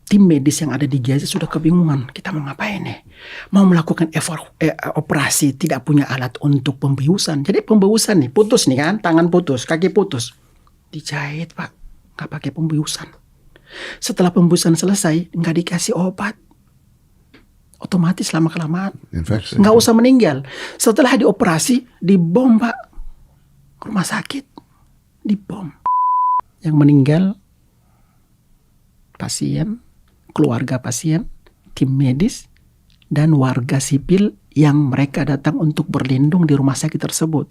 tim medis yang ada di Gaza sudah kebingungan. Kita mau ngapain nih? Mau melakukan operasi, tidak punya alat untuk pembiusan. Jadi pembiusan nih, putus nih kan, tangan putus, kaki putus. Dijahit Pak, nggak pakai pembiusan. Setelah pembiusan selesai, nggak dikasih obat. Otomatis lama-kelamaan Infeksi. nggak usah meninggal. Setelah dioperasi, dibom Pak. Rumah sakit, dibom. Yang meninggal pasien, keluarga pasien, tim medis, dan warga sipil yang mereka datang untuk berlindung di rumah sakit tersebut.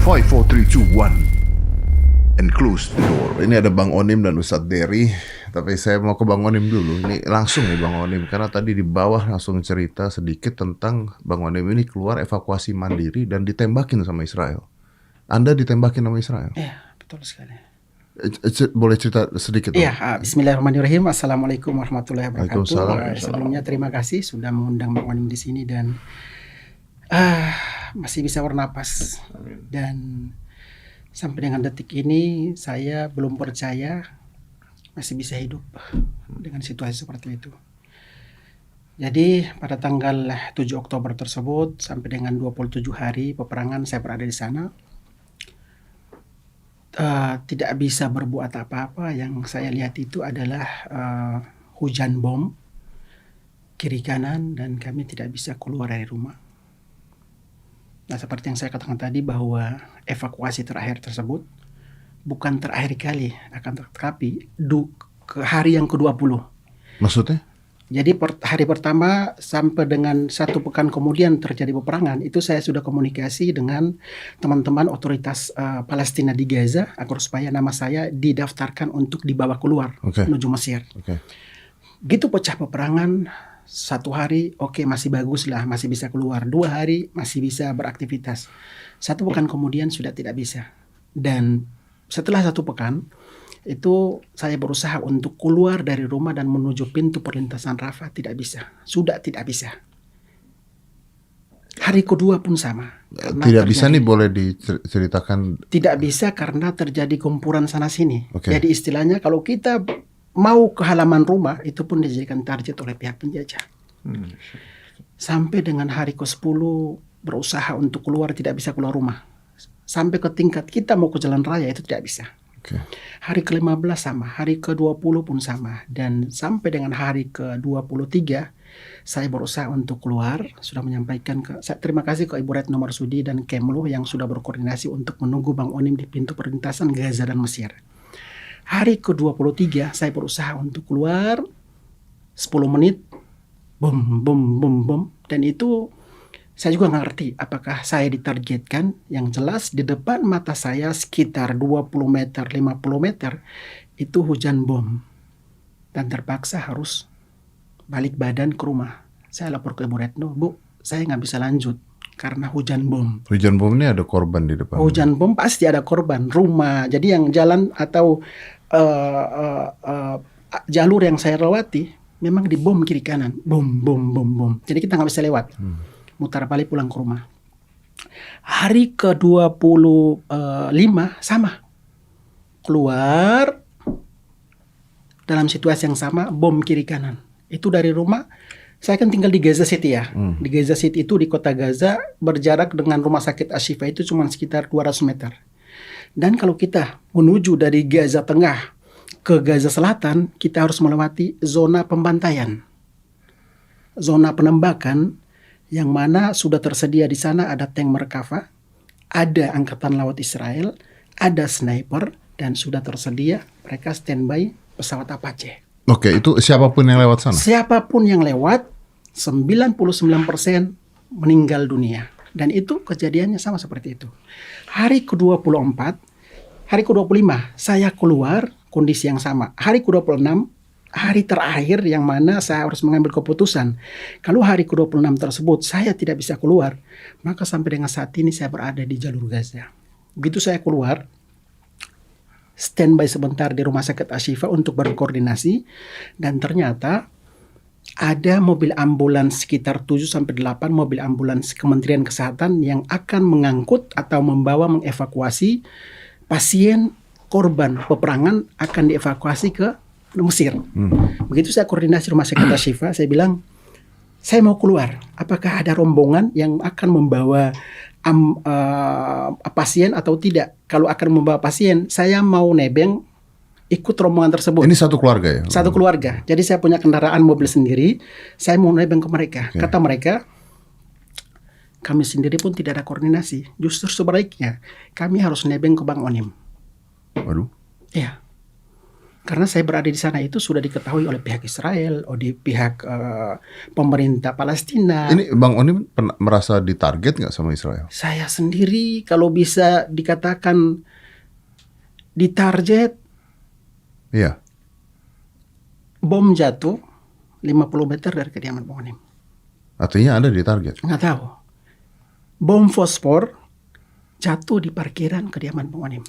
5, 4, 3, 2, 1 and close the door. Ini ada Bang Onim dan Ustadz Dery. Tapi saya mau ke Bang Onim dulu. Ini langsung nih Bang Onim, karena tadi di bawah langsung cerita sedikit tentang Bang Onim ini keluar evakuasi mandiri dan ditembakin sama Israel. Anda ditembakin sama Israel? Iya, betul sekali. Boleh cerita sedikit? Iya, bismillahirrahmanirrahim. Assalamualaikum warahmatullahi wabarakatuh. Waalaikumsalam. Sebelumnya terima kasih sudah mengundang Bang Onim di sini dan masih bisa bernapas. Dan sampai dengan detik ini saya belum percaya masih bisa hidup dengan situasi seperti itu. Jadi pada tanggal 7 Oktober tersebut sampai dengan 27 hari peperangan saya berada di sana. Tidak bisa berbuat apa-apa. Yang saya lihat itu adalah hujan bom kiri kanan dan kami tidak bisa keluar dari rumah. Nah, seperti yang saya katakan tadi bahwa evakuasi terakhir tersebut bukan terakhir kali, akan tetapi hari yang ke-20. Maksudnya? Jadi hari pertama sampai dengan 1 pekan kemudian terjadi peperangan, itu saya sudah komunikasi dengan teman-teman otoritas Palestina di Gaza agar supaya nama saya didaftarkan untuk dibawa keluar menuju Mesir. Gitu pecah peperangan, 1 hari oke, masih bagus lah, masih bisa keluar. 2 hari masih bisa beraktivitas. 1 pekan kemudian sudah tidak bisa. Dan setelah 1 pekan itu saya berusaha untuk keluar dari rumah dan menuju pintu perlintasan Rafah, tidak bisa. Sudah tidak bisa. Hari kedua pun sama. Tidak bisa nih, boleh diceritakan? Tidak bisa karena terjadi gempuran sana sini. Jadi istilahnya kalau kita mau ke halaman rumah itu pun dijadikan target oleh pihak penjajah. Sampai dengan hari ke-10 berusaha untuk keluar, tidak bisa keluar rumah. Sampai ke tingkat kita mau ke jalan raya itu tidak bisa. Hari ke-15 sama, hari ke-20 pun sama. Dan sampai dengan hari ke-23 saya berusaha untuk keluar. Sudah menyampaikan terima kasih ke Ibu Retno Marsudi dan Kemlu yang sudah berkoordinasi untuk menunggu Bang Onim di pintu perlintasan Gaza dan Mesir. Hari ke-23 saya berusaha untuk keluar 10 menit, bom, bom, bom, bom. Dan itu saya juga nggak ngerti apakah saya ditargetkan. Yang jelas di depan mata saya sekitar 20 meter, 50 meter itu hujan bom. Dan terpaksa harus balik badan ke rumah. Saya lapor ke Ibu Retno, Bu, saya nggak bisa lanjut karena hujan bom. Hujan bom ini ada korban di depan? Hujan bom pasti ada korban, rumah. Jadi yang jalan atau jalur yang saya lewati memang dibom kiri kanan. Bom, bom, bom, bom. Jadi kita nggak bisa lewat. Mutar balik pulang ke rumah. Hari ke-25 sama. Keluar dalam situasi yang sama, bom kiri kanan. Itu dari rumah. Saya kan tinggal di Gaza City ya. Di Gaza City itu di kota Gaza, berjarak dengan rumah sakit Ashifa itu cuma sekitar 200 meter. Dan kalau kita menuju dari Gaza Tengah ke Gaza Selatan, kita harus melewati zona pembantaian. Zona penembakan yang mana sudah tersedia di sana ada tank Merkava, ada angkatan laut Israel, ada sniper, dan sudah tersedia mereka standby pesawat Apache. Oke, itu siapapun yang lewat sana? Siapapun yang lewat, 99% meninggal dunia. Dan itu kejadiannya sama seperti itu. Hari ke-24, hari ke-25 saya keluar kondisi yang sama. Hari ke-26 hari terakhir yang mana saya harus mengambil keputusan. Kalau hari ke-26 tersebut saya tidak bisa keluar, maka sampai dengan saat ini saya berada di jalur Gaza. Begitu saya keluar, standby sebentar di rumah sakit Ashifa untuk berkoordinasi, dan ternyata ada mobil ambulans sekitar 7-8 mobil ambulans Kementerian Kesehatan yang akan mengangkut atau membawa mengevakuasi pasien korban peperangan akan dievakuasi ke Mesir. Begitu saya koordinasi rumah sakit Ashifa, saya bilang, saya mau keluar. Apakah ada rombongan yang akan membawa pasien atau tidak? Kalau akan membawa pasien, saya mau nebeng ikut rombongan tersebut. Ini satu keluarga ya? Satu keluarga. Jadi saya punya kendaraan mobil sendiri, saya mau nebeng ke mereka. Kata mereka, kami sendiri pun tidak ada koordinasi. Justru sebaliknya, kami harus nebeng ke Bang Onim. Waduh. Iya. Karena saya berada di sana itu sudah diketahui oleh pihak Israel, oleh pihak pemerintah Palestina. Ini Bang Onim merasa ditarget nggak sama Israel? Saya sendiri kalau bisa dikatakan ditarget, iya. Bom jatuh 50 meter dari kediaman Bang Onim. Artinya Anda ditarget? Nggak tahu. Bom fosfor jatuh di parkiran kediaman Bang Onim.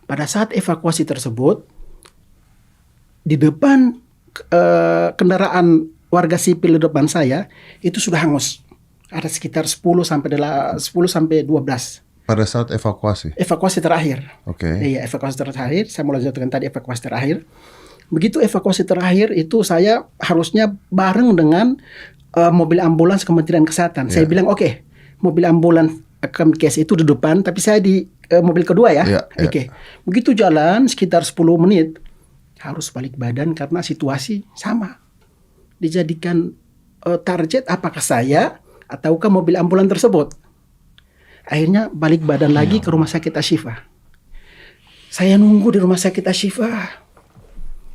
Pada saat evakuasi tersebut, di depan kendaraan warga sipil di depan saya itu sudah hangus. Ada sekitar 10 sampai 12. Pada saat evakuasi? Evakuasi terakhir. Oke. Iya, evakuasi terakhir. Saya mulai lanjutkan tadi evakuasi terakhir. Begitu evakuasi terakhir itu saya harusnya bareng dengan mobil ambulans Kementerian Kesehatan. Saya bilang oke, mobil ambulans Kemkes itu di depan, tapi saya di mobil kedua ya. Oke. Begitu jalan sekitar 10 menit harus balik badan karena situasi sama. Dijadikan target apakah saya ataukah mobil ambulan tersebut. Akhirnya balik badan lagi ke rumah sakit Ashifa. Saya nunggu di rumah sakit Ashifa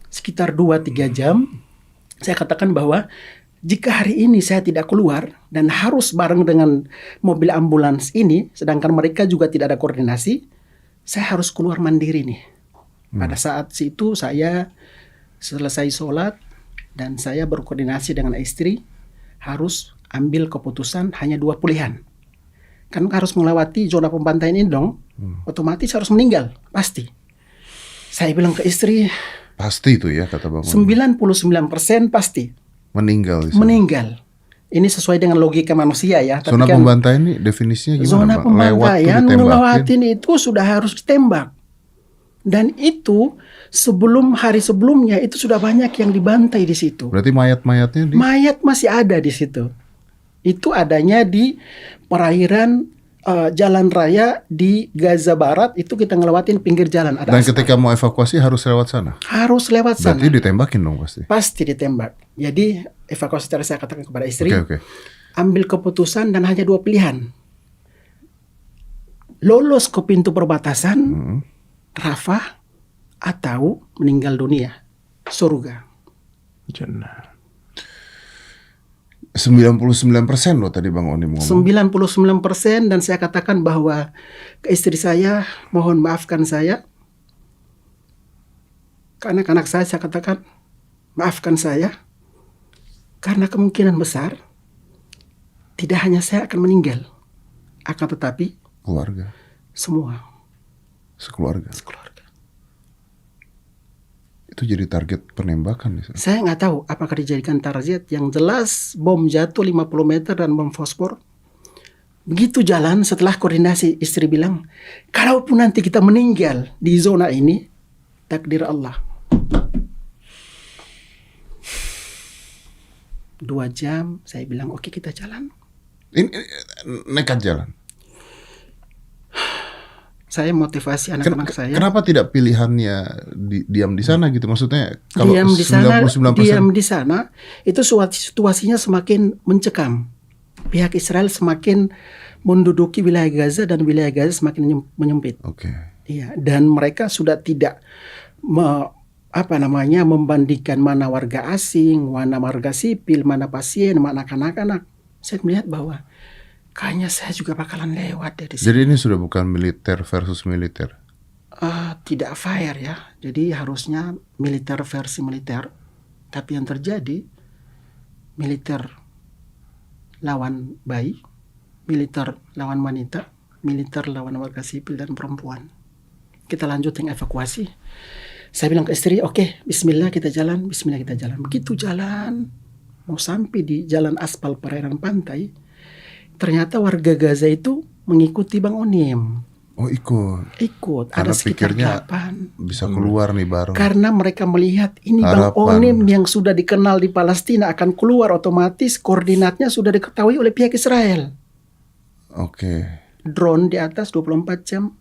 sekitar 2-3 jam. Saya katakan bahwa jika hari ini saya tidak keluar dan harus bareng dengan mobil ambulans ini, sedangkan mereka juga tidak ada koordinasi, saya harus keluar mandiri nih. Pada saat itu saya selesai sholat dan saya berkoordinasi dengan istri, harus ambil keputusan hanya 2 pilihan. Kan harus melewati zona pembantaian ini dong, otomatis harus meninggal, pasti. Saya bilang ke istri, pasti itu ya kata Bang. 99% pasti. Meninggal. Meninggal. Ini sesuai dengan logika manusia ya. Zona pembantaian ini definisinya gimana? Zona pembantaian ngelewatin itu sudah harus ditembak. Dan itu hari sebelumnya itu sudah banyak yang dibantai di situ. Berarti mayat-mayatnya Mayat masih ada di situ. Itu adanya di perairan jalan raya di Gaza Barat, itu kita ngelewatin pinggir jalan. Dan ketika mau evakuasi harus lewat sana? Harus lewat sana. Berarti ditembakin dong pasti? Pasti ditembak. Jadi evakuasi tadi saya katakan kepada istri, ambil keputusan dan hanya 2 pilihan. Lolos ke pintu perbatasan, Rafah, atau meninggal dunia, surga. Jannah. 99% loh tadi Bang Onim ngomong. 99%, dan saya katakan bahwa ke istri saya, mohon maafkan saya. Ke anak-anak saya katakan, maafkan saya. Karena kemungkinan besar, tidak hanya saya akan meninggal, akan tetapi keluarga. Semua. Sekeluarga. Itu jadi target penembakan nih. Saya nggak tahu apakah dijadikan target. Yang jelas bom jatuh 50 meter dan bom fosfor. Begitu jalan setelah koordinasi, istri bilang, kalaupun nanti kita meninggal di zona ini, takdir Allah. 2 jam saya bilang oke, kita jalan. Ini nekat jalan. Saya motivasi anak-anak saya. Kenapa tidak pilihannya diam di sana gitu? Maksudnya kalau diam di sana, 99%... diam di sana, itu situasinya semakin mencekam. Pihak Israel semakin menduduki wilayah Gaza dan wilayah Gaza semakin menyempit. Iya, dan mereka sudah tidak membandingkan mana warga asing, mana warga sipil, mana pasien, mana anak-anak. Saya melihat bahwa kayaknya saya juga bakalan lewat dari sini. Jadi ini sudah bukan militer versus militer? Tidak fair ya. Jadi harusnya militer versi militer. Tapi yang terjadi, militer lawan bayi, militer lawan wanita, militer lawan warga sipil dan perempuan. Kita lanjut yang evakuasi. Saya bilang ke istri, oke, bismillah kita jalan, bismillah kita jalan. Begitu jalan, mau sampai di jalan aspal perairan pantai, ternyata warga Gaza itu mengikuti Bang Onim. Oh ikut. Ada Karena sekitar pikirnya 8. bisa keluar nih bareng. Karena mereka melihat ini Bang Harapan. Onim yang sudah dikenal di Palestina akan keluar, otomatis koordinatnya sudah diketahui oleh pihak Israel. Oke. Drone di atas 24 jam,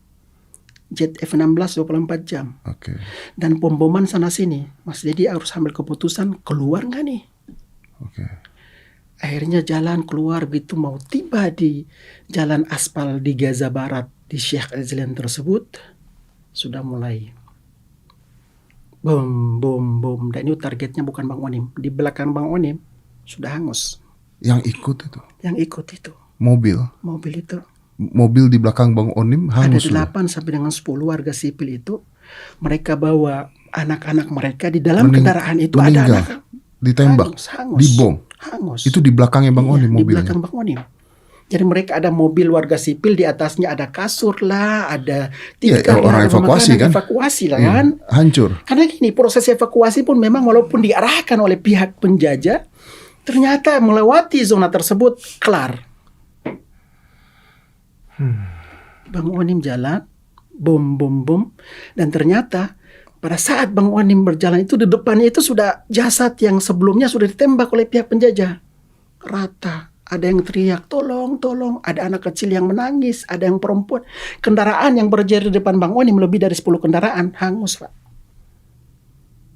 jet F-16 24 jam. Oke. Dan pemboman sana sini. Mas Dedi harus ambil keputusan keluar nggak nih? Oke. Akhirnya jalan keluar, begitu mau tiba di jalan aspal di Gaza Barat di Sheikh Azlan tersebut, sudah mulai bom bom bom. Dan itu targetnya bukan Bang Onim. Di belakang Bang Onim sudah hangus. Yang ikut itu? Yang ikut itu Mobil itu mobil di belakang Bang Onim hangus. Ada 8 sampai dengan 10 warga sipil itu. Mereka bawa anak-anak mereka di dalam kendaraan itu. Meninggal. Ada anak ditembak, hangus, dibom. Hangus. Itu di belakangnya Bang Onim Di mobilnya. belakang Bang Onim. Jadi mereka ada mobil warga sipil, di atasnya ada kasur lah, ada tikar orang lah, evakuasi kan? Evakuasi lah kan. Hancur. Karena gini, proses evakuasi pun memang walaupun diarahkan oleh pihak penjajah, ternyata melewati zona tersebut kelar. Bang Onim jalan, bom bom bom, dan ternyata pada saat Bang Onim berjalan itu di depannya itu sudah jasad yang sebelumnya sudah ditembak oleh pihak penjajah. Rata. Ada yang teriak, tolong, tolong. Ada anak kecil yang menangis. Ada yang perempuan. Kendaraan yang berjalan di depan Bang Onim lebih dari 10 kendaraan. Hangus, Pak.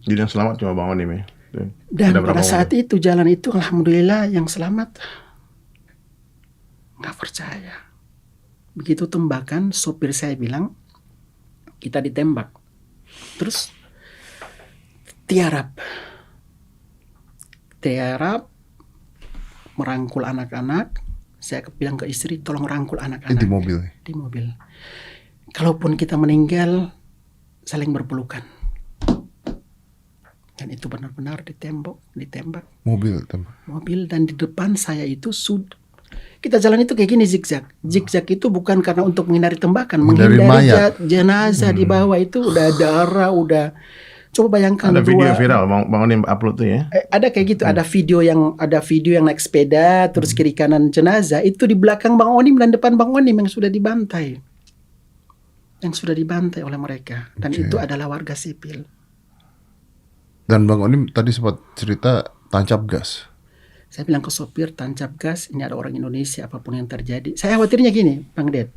Jadi yang selamat cuma Bang Onim ya? Dan pada saat itu, jalan itu alhamdulillah yang selamat. Nggak percaya. Begitu tembakan, sopir saya bilang, kita ditembak. Terus, tiarap, merangkul anak-anak. Saya bilang ke istri, tolong rangkul anak-anak. Di mobil. Di mobil. Kalaupun kita meninggal, saling berpelukan. Dan itu benar-benar ditembak. Mobil, dan di depan saya itu kita jalan itu kayak gini, zigzag. Zigzag itu bukan karena untuk menghindari tembakan, menghindari jenazah di bawah itu udah darah, udah. Coba bayangkan. Ada video viral Bang Onim upload tuh ya. Ada kayak gitu, ada video yang naik sepeda, terus kiri kanan jenazah, itu di belakang Bang Onim dan depan Bang Onim yang sudah dibantai. Yang sudah dibantai oleh mereka, dan itu adalah warga sipil. Dan Bang Onim tadi sempat cerita tancap gas. Saya bilang ke sopir, tancap gas, ini ada orang Indonesia, apapun yang terjadi. Saya khawatirnya gini, Bang Ded.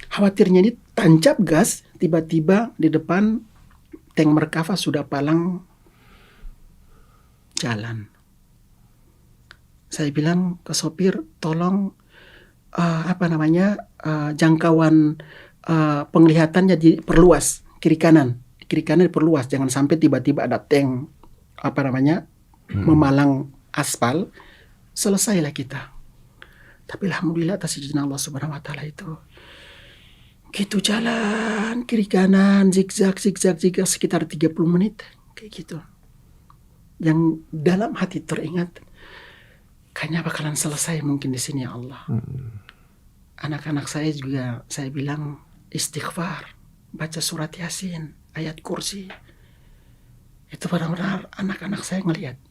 Khawatirnya ini tancap gas, tiba-tiba di depan tank Merkava sudah palang jalan. Saya bilang ke sopir, tolong jangkauan penglihatannya diperluas, kiri kanan diperluas, jangan sampai tiba-tiba ada tank memalang aspal, selesailah kita. Tapi alhamdulillah atas izin Allah Subhanahu wa taala itu gitu jalan kiri kanan zigzag sekitar 30 menit kayak gitu. Yang dalam hati teringat, kayaknya bakalan selesai mungkin di sini ya Allah. Anak-anak saya juga saya bilang istighfar, baca surat Yasin, ayat kursi. Itu benar-benar anak-anak saya ngelihat.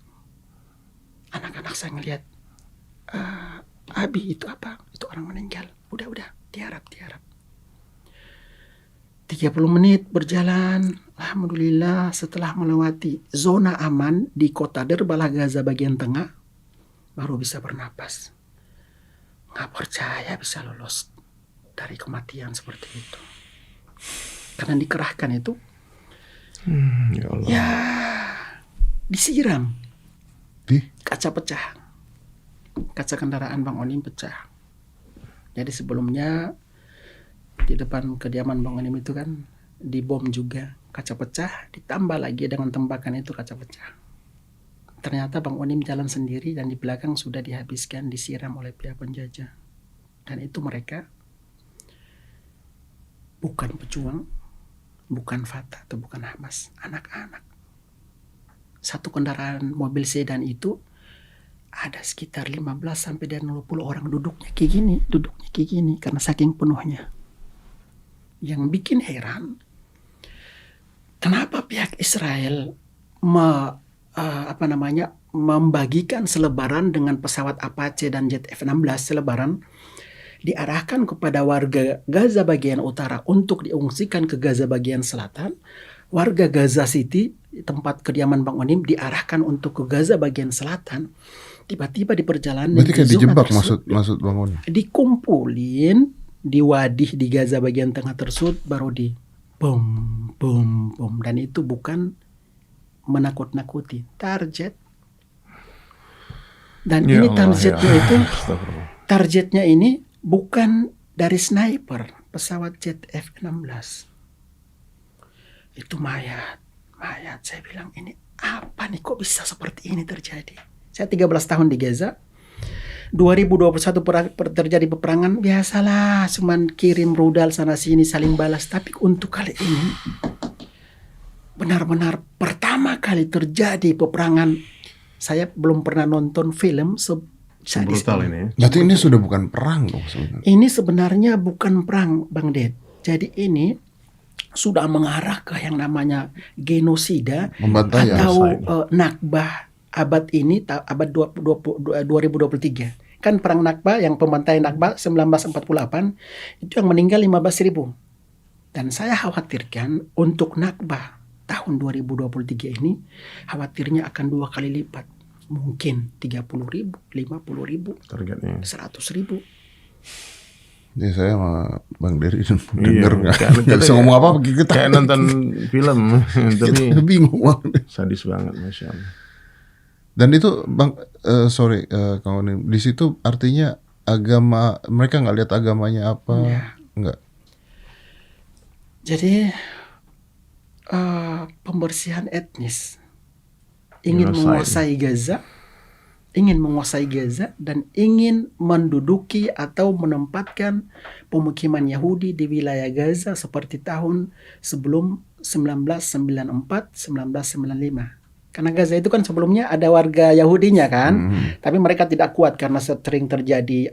Abi itu apa? Itu orang meninggal. Udah tiarap. 30 menit berjalan, alhamdulillah setelah melewati zona aman di kota Derbalah Gaza bagian tengah, baru bisa bernapas. Nggak percaya bisa lolos dari kematian seperti itu. Karena dikerahkan itu, Ya Allah. ya disiram. Kaca pecah. Kaca kendaraan Bang Onim pecah. Jadi sebelumnya di depan kediaman Bang Onim itu kan dibom juga, kaca pecah, ditambah lagi dengan tembakan itu kaca pecah. Ternyata Bang Onim jalan sendiri dan di belakang sudah dihabiskan, disiram oleh pihak penjajah. Dan itu mereka bukan pejuang, bukan Fatah atau bukan Hamas, anak-anak. Satu kendaraan mobil sedan itu ada sekitar 15 sampai dengan 20 orang duduknya kayak gini karena saking penuhnya. Yang bikin heran, kenapa pihak Israel membagikan selebaran dengan pesawat Apache dan jet F-16 selebaran, diarahkan kepada warga Gaza bagian utara untuk diungsikan ke Gaza bagian selatan. Warga Gaza City, tempat kediaman Bang Onim, diarahkan untuk ke Gaza bagian selatan. Tiba-tiba di perjalanan Berarti kayak di zona dijebak tersebut, maksud Bang Onim. dikumpulin di wadih di Gaza bagian tengah tersebut, baru di bom bom bom, dan itu bukan menakut-nakuti, target. Dan Ya ini Allah, targetnya ya. itu, Astagfirullah. targetnya ini bukan dari sniper, pesawat jet F-16. Itu mayat. Saya bilang, ini apa nih, kok bisa seperti ini terjadi? Saya 13 tahun di Gaza. 2021 terjadi peperangan, biasalah, cuman kirim rudal sana sini saling balas. Tapi untuk kali ini benar-benar pertama kali terjadi peperangan. Saya belum pernah nonton film Sebrutal ini. Berarti ini sudah bukan perang dong sebenarnya. Ini sebenarnya bukan perang, Bang Ded. Jadi ini sudah mengarah ke yang namanya genosida Membantai atau Nakbah abad ini, abad 2023. Kan perang Nakbah, yang pembantaian Nakbah 1948, itu yang meninggal 15.000. Dan saya khawatirkan untuk Nakbah tahun 2023 ini, khawatirnya akan 2 kali lipat. Mungkin 30.000, 50.000, Targetnya. 100.000. Ya saya sama Bang Dery Iya, denger nggak bisa ngomong apa kita Kayak nonton film, tapi kita bingung banget. sadis banget, Masya Allah. Dan itu Bang, sorry Kang Onim, di situ artinya agama mereka nggak lihat agamanya apa, nggak? Jadi pembersihan etnis, ingin menguasai Gaza dan ingin menduduki atau menempatkan pemukiman Yahudi di wilayah Gaza seperti tahun sebelum 1994, 1995. Karena Gaza itu kan sebelumnya ada warga Yahudinya kan, tapi mereka tidak kuat karena sering terjadi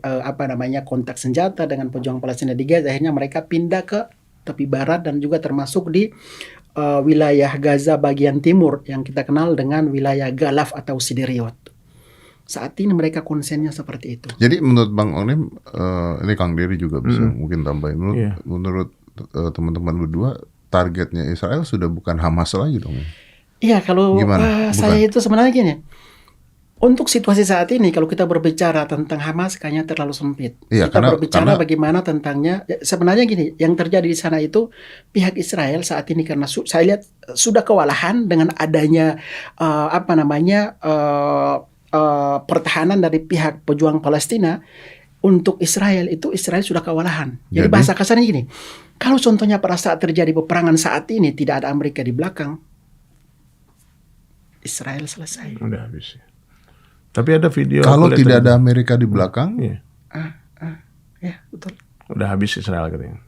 kontak senjata dengan pejuang Palestina di Gaza. Akhirnya mereka pindah ke tepi barat dan juga termasuk di wilayah Gaza bagian timur yang kita kenal dengan wilayah Galaf atau Sideriot. Saat ini mereka konsennya seperti itu. Jadi menurut Bang Onim, ini Kang Dery juga bisa mungkin tambahin. Menurut teman-teman berdua, targetnya Israel sudah bukan Hamas lagi dong? Iya, kalau saya itu sebenarnya gini. Untuk situasi saat ini, kalau kita berbicara tentang Hamas, kayaknya terlalu sempit. Iya, kita berbicara bagaimana tentangnya. Sebenarnya gini, yang terjadi di sana itu pihak Israel saat ini karena saya lihat sudah kewalahan dengan adanya pertahanan dari pihak pejuang Palestina. Untuk Israel itu, Israel sudah kewalahan. Jadi bahasa kasarnya gini, kalau contohnya pada saat terjadi peperangan saat ini tidak ada Amerika di belakang, Israel selesai. Udah habis. Tapi ada video. Kalau tidak ada Amerika di belakang, ya betul. Udah habis Israel katanya.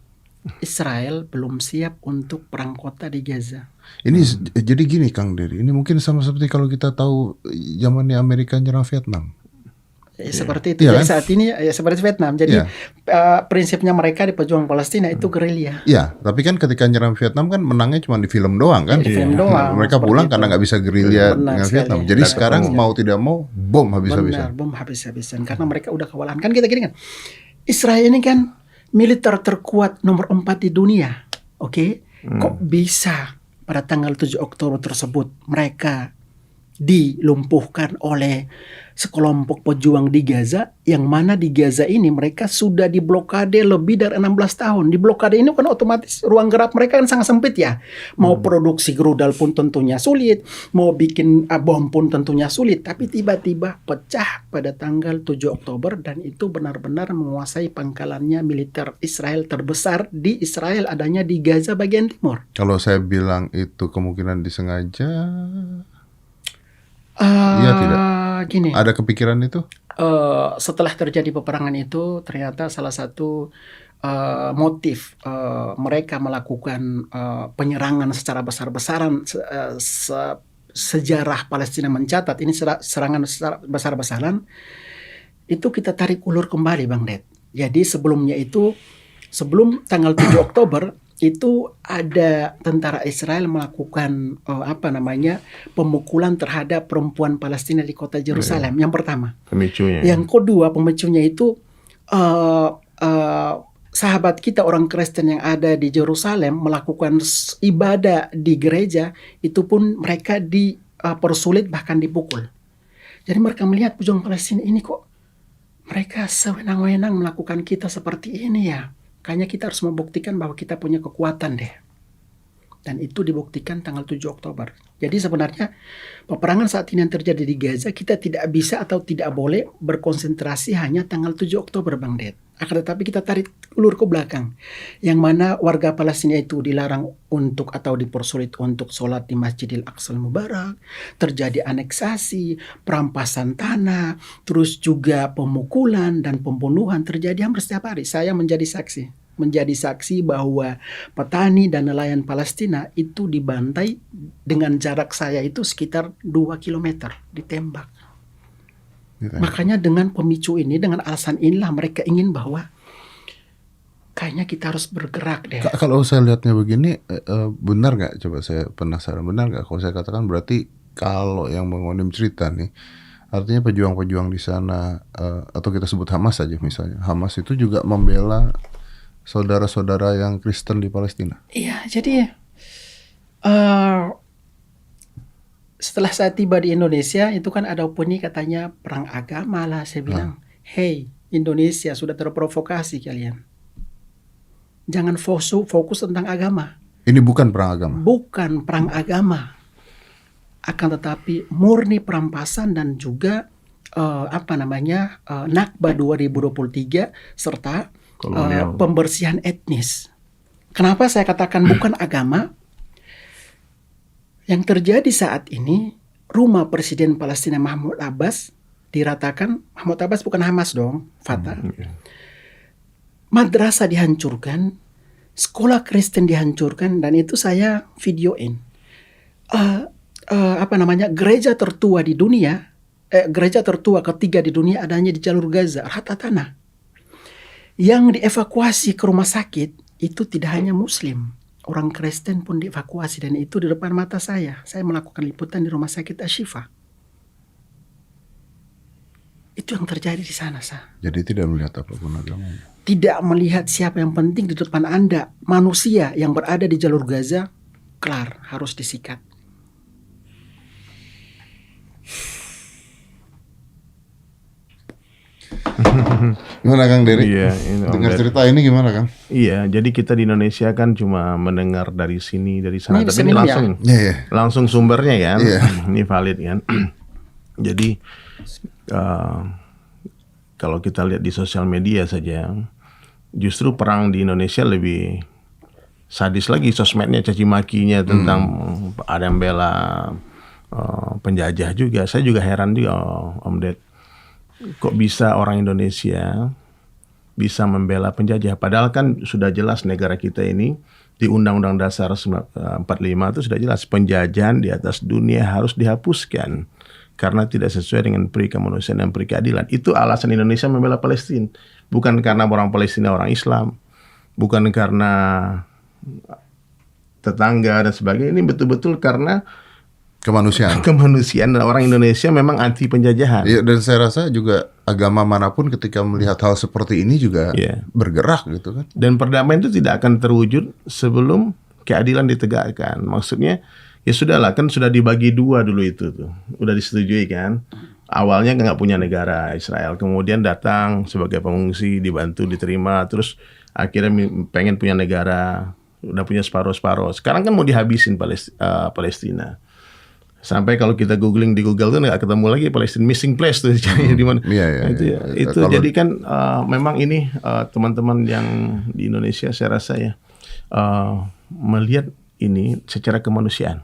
Israel belum siap untuk perang kota di Gaza. Ini jadi gini Kang Dery, ini mungkin sama seperti kalau kita tahu zamannya Amerika nyerang Vietnam. Seperti itu. Jadi saat ini seperti Vietnam. Jadi prinsipnya mereka di pejuang Palestina itu gerilya. Iya, tapi kan ketika nyerang Vietnam kan menangnya cuma di film doang kan. Di film doang. Mereka pulang karena nggak bisa gerilya dengan Vietnam. Jadi sekarang mau tidak mau bom habis-habisan. Benar, bom habis-habisan karena mereka udah kewalahan. Kan kita gini kan, Israel ini kan militer terkuat nomor 4 di dunia. Oke? Kok bisa pada tanggal 7 Oktober tersebut mereka dilumpuhkan oleh sekelompok pejuang di Gaza, yang mana di Gaza ini mereka sudah diblokade lebih dari 16 tahun. Di blokade ini kan otomatis ruang gerak mereka kan sangat sempit ya. Mau produksi rudal pun tentunya sulit, mau bikin bom pun tentunya sulit. Tapi tiba-tiba pecah pada tanggal 7 Oktober dan itu benar-benar menguasai pangkalannya militer Israel terbesar di Israel, adanya di Gaza bagian timur. Kalau saya bilang itu kemungkinan disengaja, iya tidak. Gini, ada kepikiran itu? Setelah terjadi peperangan itu, ternyata salah satu motif mereka melakukan penyerangan secara besar-besaran. Sejarah Palestina mencatat ini serangan besar-besaran. Itu kita tarik ulur kembali, Bang Ded. Jadi sebelumnya itu, sebelum tanggal 7 Oktober, itu ada tentara Israel melakukan pemukulan terhadap perempuan Palestina di kota Yerusalem. Yang pertama. Pemicunya. Yang kedua, pemicunya itu sahabat kita orang Kristen yang ada di Yerusalem melakukan ibadah di gereja, itu pun mereka dipersulit bahkan dipukul. Jadi mereka melihat pejuang Palestina ini kok mereka sewenang-wenang melakukan kita seperti ini ya. Kayaknya kita harus membuktikan bahwa kita punya kekuatan deh. Dan itu dibuktikan tanggal 7 Oktober. Jadi sebenarnya peperangan saat ini yang terjadi di Gaza, kita tidak bisa atau tidak boleh berkonsentrasi hanya tanggal 7 Oktober Bang Ded. Akan tetapi kita tarik ulur ke belakang. Yang mana warga Palestina itu dilarang untuk atau dipersulit untuk sholat di Masjidil Aqsa Mubarak. Terjadi aneksasi, perampasan tanah, terus juga pemukulan dan pembunuhan terjadi hampir setiap hari. Saya menjadi saksi bahwa petani dan nelayan Palestina itu dibantai dengan jarak saya itu sekitar 2 km ditembak. Makanya dengan pemicu ini, dengan alasan inilah mereka ingin bahwa kayaknya kita harus bergerak deh. Kalau saya lihatnya begini, benar nggak? Coba saya penasaran, benar nggak kalau saya katakan berarti kalau yang Bang Onim cerita nih, artinya pejuang-pejuang di sana, atau kita sebut Hamas saja misalnya, Hamas itu juga membela saudara-saudara yang Kristen di Palestina. Iya, jadi setelah saya tiba di Indonesia itu kan ada opini katanya perang agama lah. Saya bilang, hey Indonesia sudah terprovokasi kalian. Jangan fokus tentang agama. Ini bukan perang agama. Bukan perang agama. Akan tetapi murni perampasan dan juga Nakba 2023 serta pembersihan etnis. Kenapa saya katakan bukan agama? Yang terjadi saat ini, rumah Presiden Palestina Mahmud Abbas diratakan. Mahmud Abbas bukan Hamas dong, Fatah. Madrasah dihancurkan, sekolah Kristen dihancurkan, dan itu saya videoin. Gereja tertua di dunia, gereja tertua ketiga di dunia adanya di jalur Gaza, Rahat Tanah. Yang dievakuasi ke rumah sakit itu tidak hanya Muslim, orang Kristen pun dievakuasi, dan itu di depan mata saya. Saya melakukan liputan di rumah sakit Ashifa. Itu yang terjadi di sana, Jadi tidak melihat apapun agamanya. Tidak melihat siapa yang penting di depan Anda. Manusia yang berada di jalur Gaza, kelar, harus disikat. Gimana Kang Dery? Iya, dengar cerita ini gimana Kang? Iya, jadi kita di Indonesia kan cuma mendengar dari sini, dari sana. Ini Tapi ini langsung sumbernya kan, ini valid kan. Jadi kalau kita lihat di sosial media saja, justru perang di Indonesia lebih sadis lagi sosmednya, caci makinya tentang ada yang bela penjajah juga. Saya juga heran juga, Om Ded. Kok bisa orang Indonesia bisa membela penjajah? Padahal kan sudah jelas negara kita ini di Undang-Undang Dasar 45 itu sudah jelas penjajahan di atas dunia harus dihapuskan karena tidak sesuai dengan peri kemanusiaan dan peri keadilan. Itu alasan Indonesia membela Palestina. Bukan karena orang Palestina orang Islam, bukan karena tetangga dan sebagainya. Ini betul-betul karena kemanusiaan dan orang Indonesia memang anti penjajahan. Iya, dan saya rasa juga agama manapun ketika melihat hal seperti ini juga bergerak gitu kan. Dan perdamaian itu tidak akan terwujud sebelum keadilan ditegakkan. Maksudnya ya sudahlah, kan sudah dibagi dua dulu itu tuh. Udah disetujui kan. Awalnya nggak punya negara Israel, kemudian datang sebagai pengungsi, dibantu, diterima, terus akhirnya pengen punya negara, udah punya separuh-separuh. Sekarang kan mau dihabisin Palestina. Sampai kalau kita googling di Google tuh nggak ketemu lagi Palestine missing place tuh di mana. Itu jadi kan memang ini teman-teman yang di Indonesia saya rasa ya melihat ini secara kemanusiaan.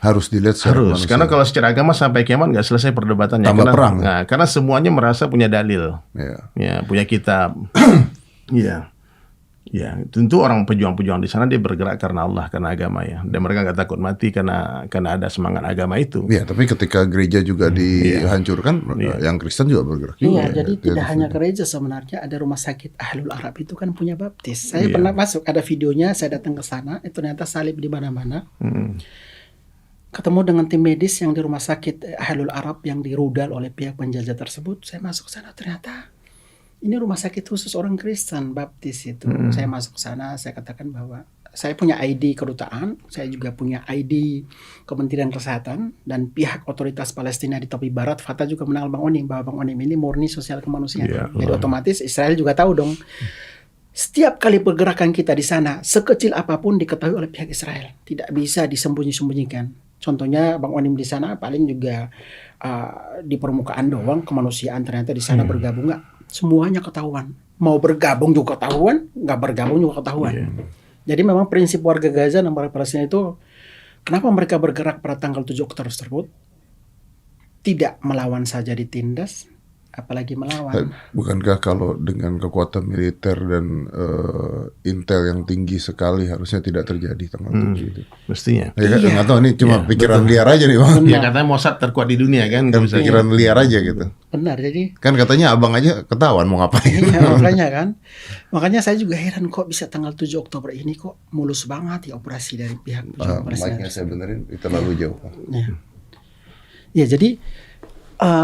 Harus dilihat secara kemanusiaan. Karena kalau secara agama sampai kiamat nggak selesai perdebatannya. Tambah perang. Karena semuanya merasa punya dalil, ya punya kitab. Ya, tentu orang pejuang-pejuang di sana dia bergerak karena Allah, karena agama ya. Dan mereka nggak takut mati karena ada semangat agama itu. Iya, tapi ketika gereja juga dihancurkan, yang Kristen juga bergerak. Iya, jadi tidak hanya gereja sebenarnya, ada rumah sakit Ahlul Arab itu kan punya baptis. Saya pernah masuk, ada videonya, saya datang ke sana, itu ternyata salib di mana-mana. Ketemu dengan tim medis yang di rumah sakit Ahlul Arab yang dirudal oleh pihak penjajah tersebut. Saya masuk sana, ternyata Ini rumah sakit khusus orang Kristen Baptis itu. Saya masuk sana, saya katakan bahwa saya punya ID kedutaan, saya juga punya ID Kementerian Kesehatan, dan pihak otoritas Palestina di tepi barat, Fatah juga mengenal Bang Onim, bahwa Bang Onim ini murni sosial kemanusiaan. Jadi otomatis Israel juga tahu dong. Setiap kali pergerakan kita di sana, sekecil apapun diketahui oleh pihak Israel. Tidak bisa disembunyi-sembunyikan. Contohnya Bang Onim di sana paling juga di permukaan doang kemanusiaan, ternyata di sana bergabung nggak? Semuanya ketahuan. Mau bergabung juga ketahuan, nggak bergabung juga ketahuan. Jadi memang prinsip warga Gaza dan warga Palestina itu, kenapa mereka bergerak pada tanggal 7 Oktober tersebut? Tidak melawan saja ditindas, apalagi melawan. Bukankah kalau dengan kekuatan militer dan intel yang tinggi sekali harusnya tidak terjadi tanggal 7 itu? Mestinya. Ya, nggak tahu, ini cuma pikiran liar aja nih Bang. Ya katanya Mossad terkuat di dunia kan. Pikiran liar aja gitu. Benar, jadi. Kan katanya abang aja ketahuan mau ngapain. Iya, makanya kan. Makanya saya juga heran kok bisa tanggal 7 Oktober ini kok mulus banget ya operasi dari pihak Palestina. Mic-nya saya benerin, itu terlalu jauh. Ya, jadi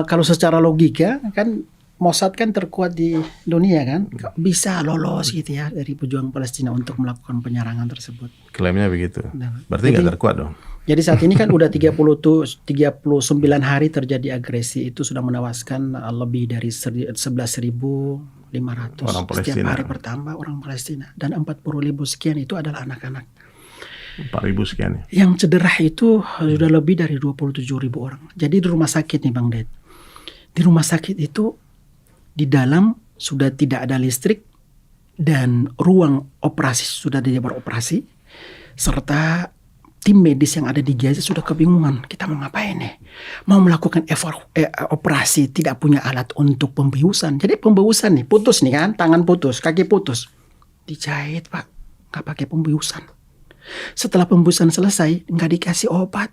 kalau secara logika kan Mossad kan terkuat di dunia kan, bisa lolos gitu ya dari pejuang Palestina untuk melakukan penyerangan tersebut. Klaimnya begitu. Berarti nggak terkuat dong. Jadi saat ini kan udah 39 hari terjadi agresi, itu sudah menewaskan lebih dari 11.500 orang Palestina. Setiap hari bertambah orang Palestina, dan 40.000 sekian itu adalah anak-anak. 4.000 sekian ya. Yang cedera itu sudah lebih dari 27.000 orang. Jadi di rumah sakit nih Bang Ded, di rumah sakit itu di dalam sudah tidak ada listrik dan ruang operasi sudah tidak beroperasi, serta tim medis yang ada di Gaza sudah kebingungan, kita mau ngapain nih? Mau melakukan operasi, tidak punya alat untuk pembiusan. Jadi pembiusan nih, putus nih kan, tangan putus, kaki putus, dijahit Pak, nggak pakai pembiusan. Setelah pembiusan selesai, nggak dikasih obat,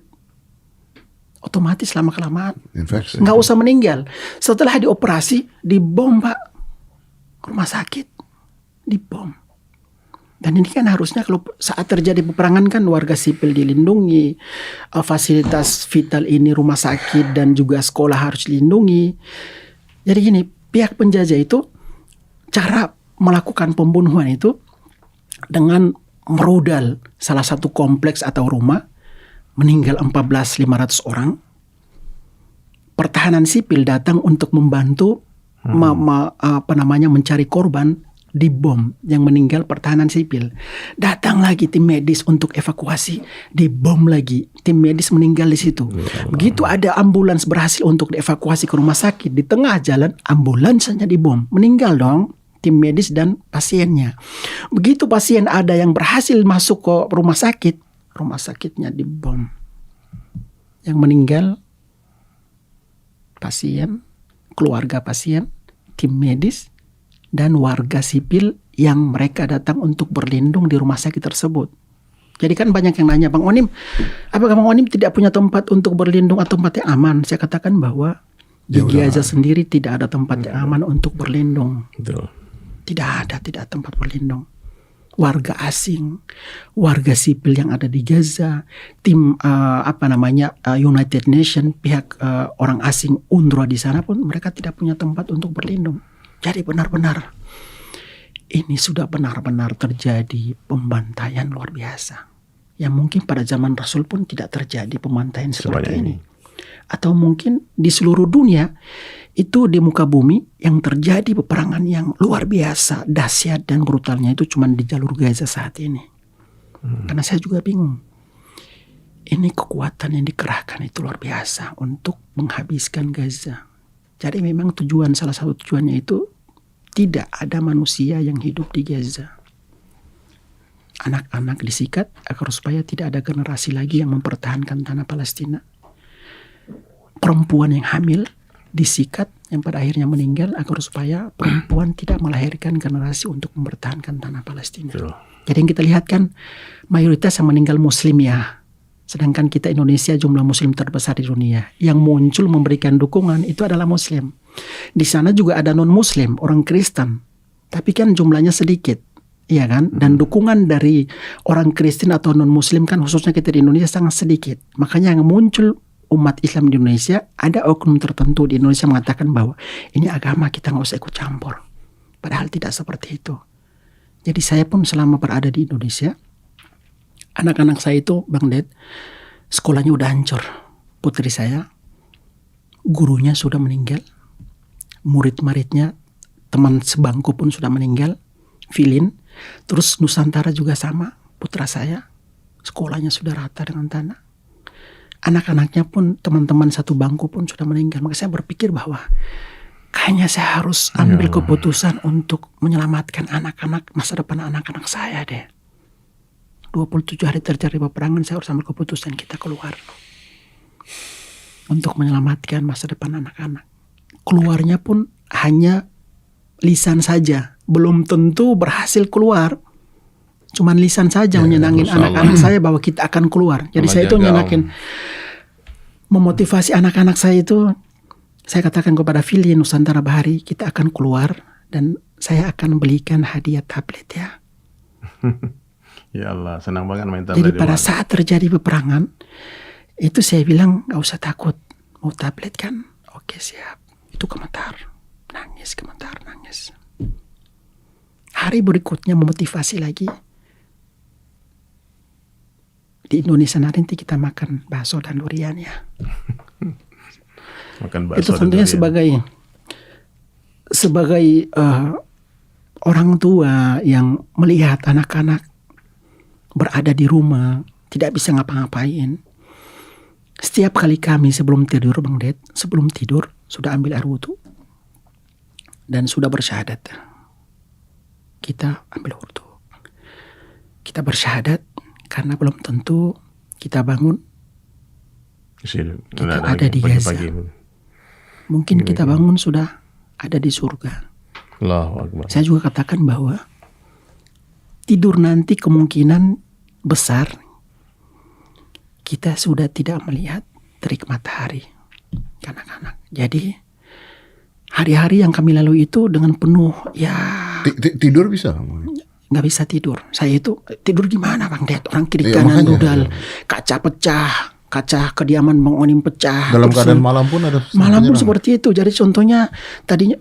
otomatis lama-kelamaan Infeksi. nggak usah meninggal. Setelah dioperasi, dibom Pak, rumah sakit dibom. Dan ini kan harusnya kalau saat terjadi peperangan kan warga sipil dilindungi, fasilitas vital ini rumah sakit dan juga sekolah harus dilindungi. Jadi gini, pihak penjajah itu cara melakukan pembunuhan itu dengan merudal salah satu kompleks atau rumah, meninggal 14.500 orang. Pertahanan sipil datang untuk membantu mencari korban, dibom, yang meninggal pertahanan sipil. Datang lagi tim medis untuk evakuasi, dibom lagi, tim medis meninggal di situ. Begitu ada ambulans berhasil untuk dievakuasi ke rumah sakit, di tengah jalan ambulansnya dibom, meninggal dong tim medis dan pasiennya. Begitu pasien ada yang berhasil masuk ke rumah sakit, rumah sakitnya dibom. Yang meninggal pasien, keluarga pasien, tim medis, dan warga sipil yang mereka datang untuk berlindung di rumah sakit tersebut. Jadi kan banyak yang nanya, Bang Onim, apakah Bang Onim tidak punya tempat untuk berlindung atau tempat yang aman? Saya katakan bahwa di Gaza sendiri tidak ada tempat yang aman untuk berlindung. Betul. Tidak ada tempat berlindung. Warga asing, warga sipil yang ada di Gaza, tim United Nations, pihak orang asing UNRWA di sana pun mereka tidak punya tempat untuk berlindung. Jadi benar-benar ini sudah benar-benar terjadi pembantaian luar biasa. Yang mungkin pada zaman Rasul pun tidak terjadi pembantaian seperti ini. Atau mungkin di seluruh dunia itu di muka bumi yang terjadi peperangan yang luar biasa, dahsyat dan brutalnya itu cuma di jalur Gaza saat ini. Karena saya juga bingung. Ini kekuatan yang dikerahkan itu luar biasa untuk menghabiskan Gaza. Jadi memang salah satu tujuannya itu tidak ada manusia yang hidup di Gaza. Anak-anak disikat agar supaya tidak ada generasi lagi yang mempertahankan tanah Palestina. Perempuan yang hamil disikat yang pada akhirnya meninggal agar supaya perempuan tidak melahirkan generasi untuk mempertahankan tanah Palestina. Jadi yang kita lihat kan mayoritas yang meninggal Muslim ya. Sedangkan kita Indonesia jumlah Muslim terbesar di dunia. Yang muncul memberikan dukungan itu adalah Muslim. Di sana juga ada non-Muslim, orang Kristen. Tapi kan jumlahnya sedikit. Iya kan? Dan dukungan dari orang Kristen atau non-Muslim kan khususnya kita di Indonesia sangat sedikit. Makanya yang muncul umat Islam di Indonesia, ada oknum tertentu di Indonesia mengatakan bahwa ini agama kita nggak usah ikut campur. Padahal tidak seperti itu. Jadi saya pun selama berada di Indonesia, anak-anak saya itu Bang Ded, sekolahnya udah hancur. Putri saya, gurunya sudah meninggal, murid-muridnya, teman sebangku pun sudah meninggal, Filin. Terus Nusantara juga sama, putra saya, sekolahnya sudah rata dengan tanah. Anak-anaknya pun, teman-teman satu bangku pun sudah meninggal. Maka saya berpikir bahwa kayaknya saya harus ambil keputusan untuk menyelamatkan anak-anak, masa depan anak-anak saya deh. 27 hari terjadi peperangan, saya harus ambil keputusan kita keluar. Untuk menyelamatkan masa depan anak-anak. Keluarnya pun hanya lisan saja. Belum tentu berhasil keluar. Cuman lisan saja menyenangin anak-anak saya bahwa kita akan keluar. Jadi saya itu menyenangkan, memotivasi anak-anak saya itu. Saya katakan kepada Fili Nusantara Bahari, kita akan keluar dan saya akan belikan hadiah tablet ya. Ya Allah, senang banget main tablet. Jadi pada saat terjadi peperangan, itu saya bilang gak usah takut, mau tablet kan? Oke siap. Itu komentar, nangis. Hari berikutnya memotivasi lagi. Di Indonesia nanti kita makan bakso dan durian ya. Makan bakso itu tentunya sebagai orang tua yang melihat anak-anak berada di rumah tidak bisa ngapa-ngapain. Setiap kali kami sebelum tidur Bang Ded, sebelum tidur sudah ambil air wudu dan sudah bersyahadat. Kita ambil wudu, kita bersyahadat karena belum tentu kita bangun kita ada di Gaza. Mungkin kita bangun sudah ada di surga. Allahu Akbar. Saya juga katakan bahwa tidur nanti kemungkinan besar kita sudah tidak melihat terik matahari anak-anak. Jadi hari-hari yang kami lalui itu dengan penuh ya. Tidur bisa? Nggak bisa tidur. Saya itu tidur gimana Bang Ded? Orang kiri kanan rudal, kaca pecah. Kaca kediaman Bang Onim pecah. Dalam keadaan malam pun ada. Malam pun seperti itu. Jadi contohnya tadinya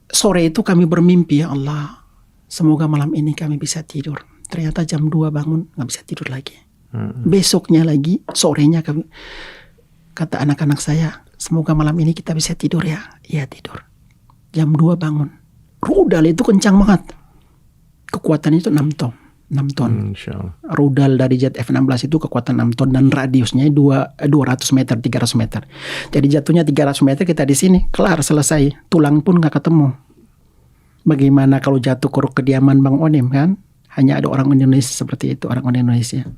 sore itu kami bermimpi, ya Allah, semoga malam ini kami bisa tidur. Ternyata jam 2 bangun nggak bisa tidur lagi. Besoknya lagi sorenya kami kata anak-anak saya, semoga malam ini kita bisa tidur ya. Iya tidur. Jam 2 bangun. Rudal itu kencang banget. Kekuatannya itu 6 ton. Rudal dari jet F-16 itu kekuatan 6 ton dan radiusnya 200 meter, 300 meter. Jadi jatuhnya 300 meter kita di sini, kelar selesai. Tulang pun nggak ketemu. Bagaimana kalau jatuh ke kediaman Bang Onim kan? Hanya ada orang Indonesia seperti itu, orang Indonesia.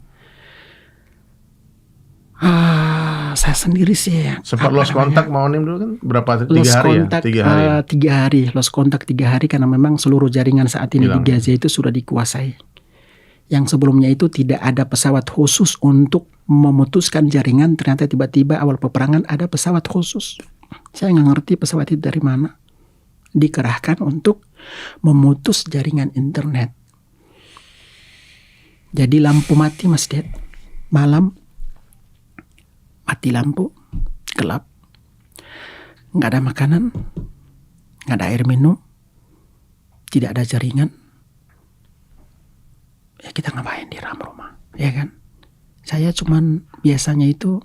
Saya sendiri sih ya. Sempat lost kontak Bang Onim dulu kan? Berapa? 3 hari ya? 3 hari. Lost kontak 3 hari karena memang seluruh jaringan saat ini di Gaza itu sudah dikuasai. Yang sebelumnya itu tidak ada pesawat khusus untuk memutuskan jaringan. Ternyata tiba-tiba awal peperangan ada pesawat khusus. Saya nggak ngerti pesawat itu dari mana. Dikerahkan untuk memutus jaringan internet. Jadi lampu mati Mas Ded. Malam mati lampu, gelap. Nggak ada makanan, nggak ada air minum, tidak ada jaringan. Ya kita ngapain di dalam rumah, ya kan? Saya cuman biasanya itu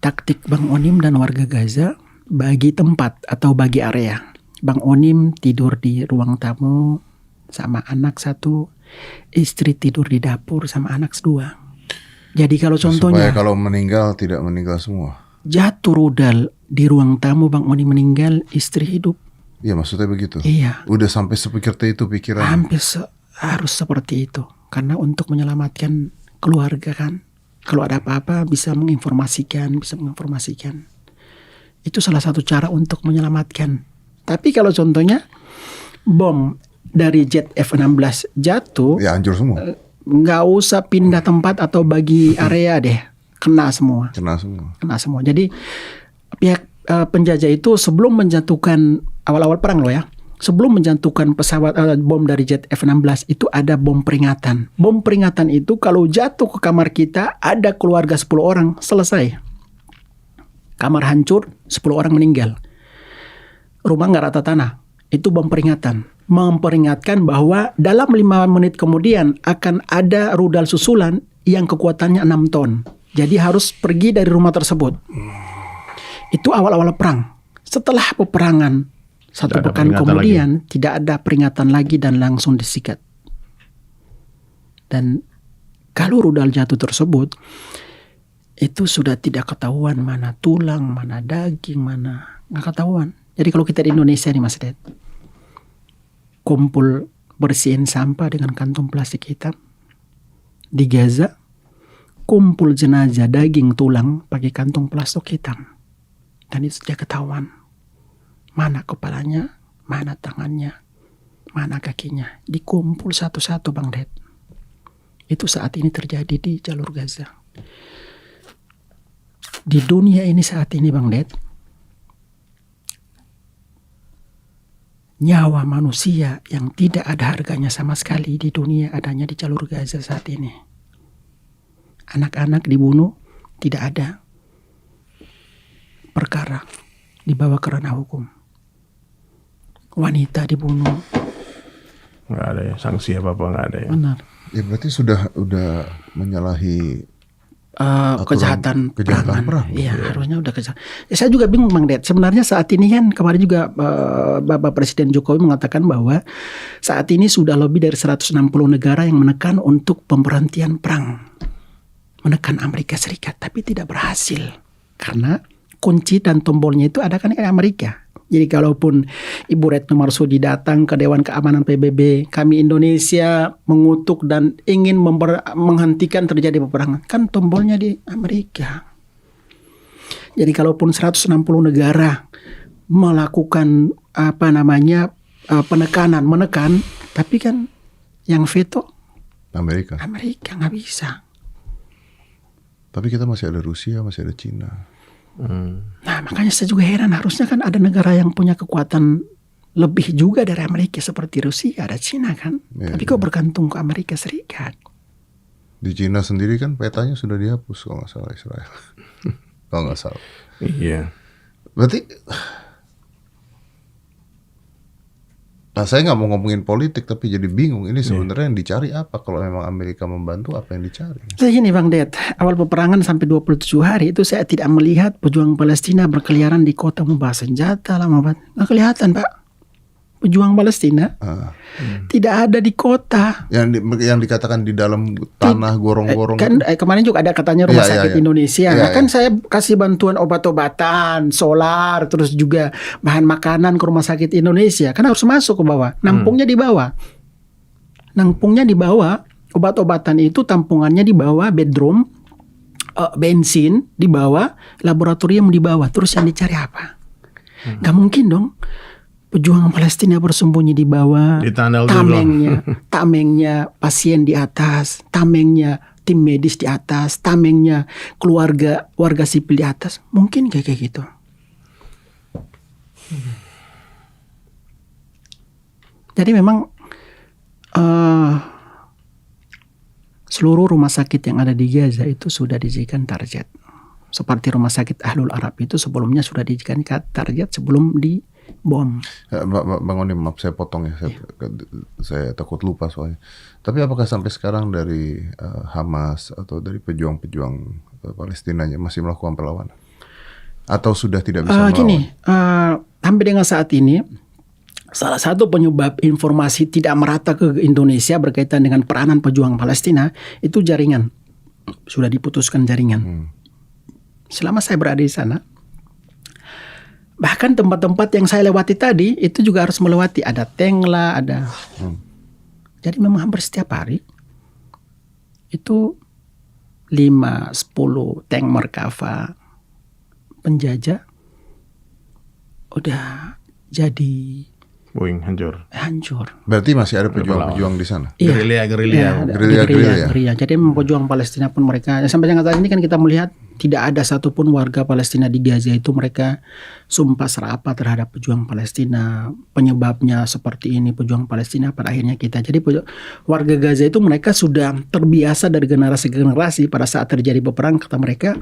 taktik Bang Onim dan warga Gaza bagi tempat atau bagi area. Bang Onim tidur di ruang tamu sama anak 1, istri tidur di dapur sama anak 2. Jadi kalau contohnya supaya kalau meninggal tidak meninggal semua. Jatuh rudal di ruang tamu Bang Onim meninggal, istri hidup. Iya maksudnya begitu. Iya. Udah sampai sepikir itu pikiran. Hampir harus seperti itu. Karena untuk menyelamatkan keluarga kan. Kalau ada apa-apa bisa menginformasikan. Itu salah satu cara untuk menyelamatkan. Tapi kalau contohnya bom dari jet F-16 jatuh. Ya hancur semua. Nggak usah pindah tempat atau bagi area deh. Kena semua. Jadi pihak penjajah itu sebelum menjatuhkan awal-awal perang loh ya. Sebelum menjatuhkan pesawat bom dari jet F-16 itu ada bom peringatan. Bom peringatan itu kalau jatuh ke kamar kita ada keluarga 10 orang selesai. Kamar hancur, 10 orang meninggal. Rumah nggak rata tanah. itu memperingatkan bahwa dalam 5 menit kemudian akan ada rudal susulan yang kekuatannya 6 ton. Jadi harus pergi dari rumah tersebut. Itu awal-awal perang. Setelah peperangan 1 pekan kemudian tidak ada peringatan lagi dan langsung disikat. Dan kalau rudal jatuh tersebut, itu sudah tidak ketahuan mana tulang, mana daging, mana nggak ketahuan. Jadi kalau kita di Indonesia nih Mas Ded, kumpul bersihin sampah dengan kantong plastik hitam. Di Gaza, kumpul jenazah daging tulang pakai kantong plastik hitam. Dan itu sudah ketahuan. Mana kepalanya, mana tangannya, mana kakinya. Dikumpul satu-satu Bang Ded. Itu saat ini terjadi di jalur Gaza. Di dunia ini saat ini Bang Ded, nyawa manusia yang tidak ada harganya sama sekali di dunia adanya di jalur Gaza saat ini. Anak-anak dibunuh, tidak ada perkara dibawa ke ranah hukum. Wanita dibunuh, nggak ada ya sanksi apa-apa, nggak ada ya. Benar. Ya berarti sudah menyalahi kejahatan perang. Iya, ya. harusnya udah kejahatan. Ya, saya juga bingung Bang Ded. Sebenarnya saat ini kan kemarin juga Bapak Presiden Jokowi mengatakan bahwa saat ini sudah lebih dari 160 negara yang menekan untuk pemberhentian perang. Menekan Amerika Serikat, tapi tidak berhasil. Karena kunci dan tombolnya itu ada kan di Amerika. Jadi kalaupun Ibu Retno Marsudi datang ke Dewan Keamanan PBB, kami Indonesia mengutuk dan ingin menghentikan terjadi peperangan, kan tombolnya di Amerika. Jadi kalaupun 160 negara melakukan menekan, tapi kan yang veto Amerika nggak bisa. Tapi kita masih ada Rusia, masih ada Cina. Nah makanya saya juga heran, harusnya kan ada negara yang punya kekuatan lebih juga dari Amerika seperti Rusia, ada Cina kan. Ya, tapi kok bergantung ke Amerika Serikat. Di Cina sendiri kan petanya sudah dihapus kalau nggak salah Israel. Kalau nggak salah. Iya. Berarti saya nggak mau ngomongin politik tapi jadi bingung ini sebenarnya yang dicari apa. Kalau memang Amerika membantu, apa yang dicari? Saya gini Bang Ded, awal peperangan sampai 27 hari itu saya tidak melihat pejuang Palestina berkeliaran di kota membawa senjata lama banget. Nggak kelihatan Pak. Pejuang Palestina tidak ada di kota. Yang dikatakan di dalam tanah gorong-gorong. Kan kemarin juga ada katanya rumah sakit Indonesia. Nah kan saya kasih bantuan obat-obatan, solar, terus juga bahan makanan ke rumah sakit Indonesia. Kan harus masuk ke bawah. Nampungnya di bawah. Obat-obatan itu tampungannya di bawah, bedroom, bensin di bawah, laboratorium di bawah. Terus yang dicari apa? Gak mungkin dong. Pejuang Palestina bersembunyi di bawah, tamengnya pasien di atas, tamengnya tim medis di atas, tamengnya warga sipil di atas. Mungkin kayak gitu. Jadi memang seluruh rumah sakit yang ada di Gaza itu sudah dijadikan target. Seperti rumah sakit Ahlul Arab itu sebelumnya sudah dijadikan target sebelum di bom. Bang Onim, maaf saya potong ya, saya takut lupa soalnya. Tapi apakah sampai sekarang dari Hamas atau dari pejuang-pejuang Palestinanya masih melakukan perlawanan? Atau sudah tidak bisa melawan? Sampai dengan saat ini, salah satu penyebab informasi tidak merata ke Indonesia berkaitan dengan peranan pejuang Palestina itu jaringan. Sudah diputuskan jaringan. Selama saya berada di sana, bahkan tempat-tempat yang saya lewati tadi itu juga harus melewati, ada tank lah, ada. Jadi memang hampir setiap hari itu 5-10 tank Merkava penjajah udah jadi hancur. Berarti masih ada pejuang-pejuang di sana. Gerilya. Jadi memang pejuang Palestina pun mereka sampai dengan saat ini kan kita melihat tidak ada satupun warga Palestina di Gaza itu mereka sumpah serapah terhadap pejuang Palestina. Penyebabnya seperti ini, pejuang Palestina pada akhirnya kita. Jadi warga Gaza itu mereka sudah terbiasa dari generasi ke generasi pada saat terjadi peperangan kata mereka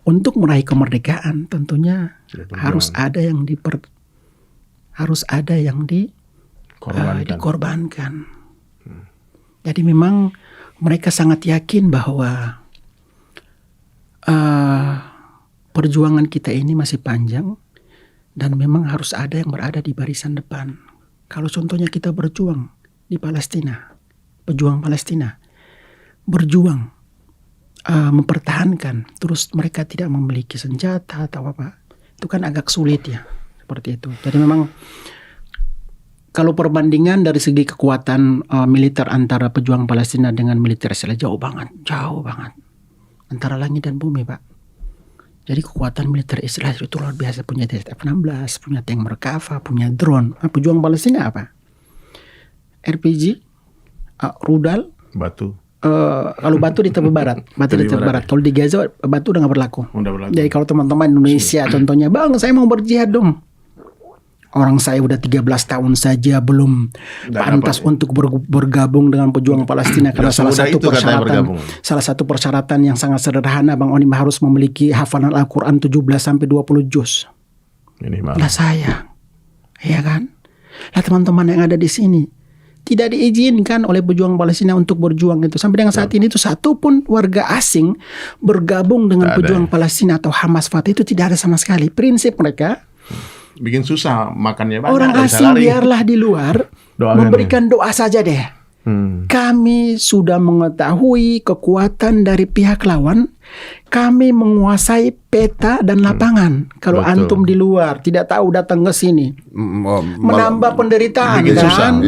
untuk meraih kemerdekaan tentunya harus ada yang dikorbankan. Jadi memang mereka sangat yakin bahwa perjuangan kita ini masih panjang dan memang harus ada yang berada di barisan depan. Kalau contohnya kita berjuang di Palestina, pejuang Palestina, berjuang mempertahankan, terus mereka tidak memiliki senjata atau apa, itu kan agak sulit ya, seperti itu. Jadi memang kalau perbandingan dari segi kekuatan militer antara pejuang Palestina dengan militer Israel jauh banget, antara langit dan bumi, Pak. Jadi kekuatan militer Israel itu luar biasa, punya F-16, punya tank Merkava, punya drone. Pejuang Palestina apa? RPG, rudal, batu. Kalau batu di tepi barat, barat. Kalau di Gaza batu udah nggak berlaku. Jadi kalau teman-teman Indonesia contohnya, bang saya mau berjihad dong. Orang saya udah 13 tahun saja belum pantas untuk bergabung dengan pejuang Palestina karena salah satu persyaratan yang sangat sederhana, Bang Onim, harus memiliki hafalan Al-Quran 17-20 juz. Lah saya, ya kan? Lah teman-teman yang ada di sini tidak diizinkan oleh pejuang Palestina untuk berjuang itu. Sampai dengan saat ini itu satu pun warga asing bergabung dengan pejuang Palestina atau Hamas Fatah itu tidak ada sama sekali. Prinsip mereka bikin susah makannya banyak. Orang asing biarlah di luar memberikan doa saja deh. Kami sudah mengetahui kekekuatan dari pihak lawan. Kami menguasai peta dan lapangan. Kalau antum di luar tidak tahu datang ke sini, menambah penderitaan kan,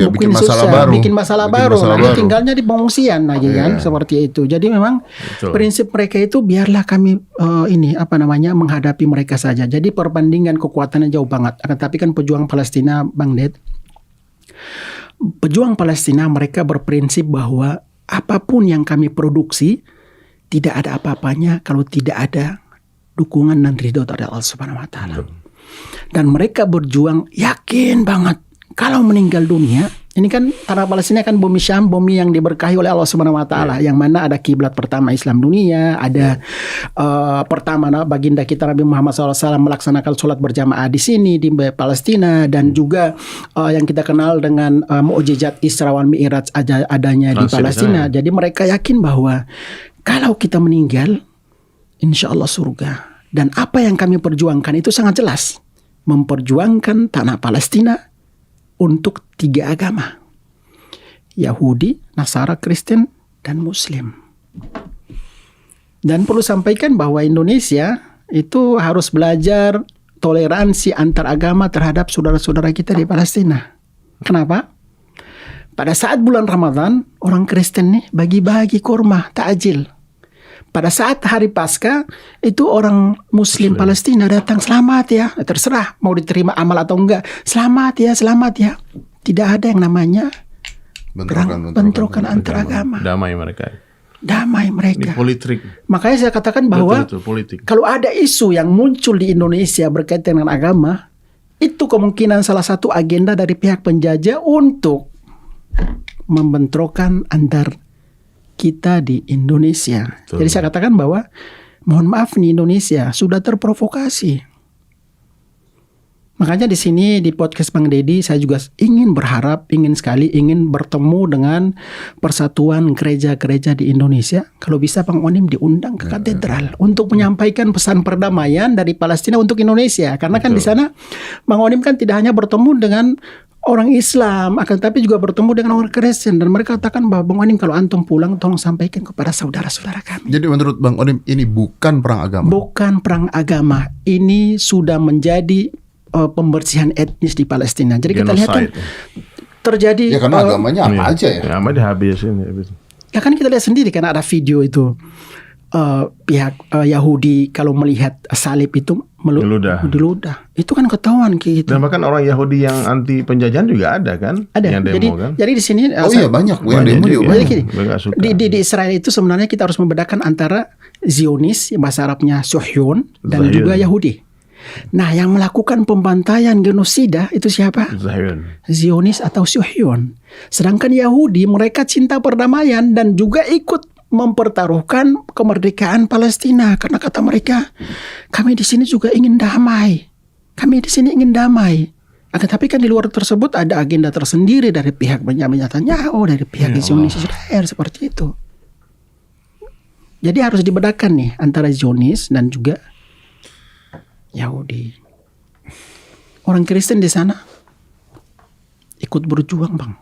bikin masalah baru. Nanti tinggalnya di pengungsian lagi kan, seperti itu. Jadi memang prinsip mereka itu biarlah kami menghadapi mereka saja. Jadi perbandingan kekuatannya jauh banget. Tapi kan pejuang Palestina, Bang Ded, pejuang Palestina mereka berprinsip bahwa apapun yang kami produksi tidak ada apa-apanya kalau tidak ada dukungan dan ridho dari Allah Subhanahu wa taala. Dan mereka berjuang yakin banget kalau meninggal dunia, ini kan tanah Palestina kan bumi Syam, bumi yang diberkahi oleh Allah Subhanahu wa taala, yang mana ada kiblat pertama Islam dunia, ada pertama baginda kita Nabi Muhammad SAW melaksanakan sholat berjamaah di sini di Palestina, dan juga yang kita kenal dengan mukjizat Isra wal Mi'raj adanya di Palestina. Jadi mereka yakin bahwa kalau kita meninggal, insya Allah surga. Dan apa yang kami perjuangkan itu sangat jelas. Memperjuangkan tanah Palestina untuk 3 agama. Yahudi, Nasara, Kristen, dan Muslim. Dan perlu sampaikan bahwa Indonesia itu harus belajar toleransi antar agama terhadap saudara-saudara kita di Palestina. Kenapa? Pada saat bulan Ramadan, orang Kristen nih bagi-bagi kurma, takjil. Pada saat hari Paskah, itu orang Muslim Palestina datang, selamat ya. Terserah mau diterima amal atau enggak. Selamat ya. Tidak ada yang namanya bentrokan antar agama. Damai mereka. Ini politik. Makanya saya katakan bahwa kalau ada isu yang muncul di Indonesia berkaitan dengan agama, itu kemungkinan salah satu agenda dari pihak penjajah untuk membentrokan antar kita di Indonesia. Jadi saya katakan bahwa mohon maaf nih, Indonesia sudah terprovokasi. Makanya di sini di podcast Bang Deddy saya juga ingin bertemu dengan persatuan gereja-gereja di Indonesia. Kalau bisa Bang Onim diundang ke katedral untuk menyampaikan pesan perdamaian dari Palestina untuk Indonesia. Karena kan di sana Bang Onim kan tidak hanya bertemu dengan orang Islam, akan tapi juga bertemu dengan orang Kristen, dan mereka katakan bahwa Bang Onim kalau antum pulang tolong sampaikan kepada saudara-saudara kami. Jadi menurut Bang Onim ini bukan perang agama. Bukan perang agama. Ini sudah menjadi pembersihan etnis di Palestina. Jadi kita lihat kan terjadi. Ya karena agamanya apa aja ya. Agama dihabisin. Ya kan kita lihat sendiri kan ada video itu pihak Yahudi kalau melihat salib itu diludah. Itu kan ketahuan gitu. Dan bahkan orang Yahudi yang anti penjajahan juga ada kan? Ada. Yang demo kan? Jadi di sini banyak yang demo juga. Di Israel itu sebenarnya kita harus membedakan antara Zionis, bahasa Arabnya Suhyun, dan juga Yahudi. Nah, yang melakukan pembantaian genosida itu siapa? Zionis atau Suhyun. Sedangkan Yahudi mereka cinta perdamaian dan juga ikut mempertaruhkan kemerdekaan Palestina, karena kata mereka, kami di sini juga ingin damai. Tapi kan di luar tersebut ada agenda tersendiri dari pihak Benyamin Netanyahu, dari pihak Zionis Israel seperti itu. Jadi harus dibedakan nih antara Zionis dan juga Yahudi. Orang Kristen di sana ikut berjuang, Bang.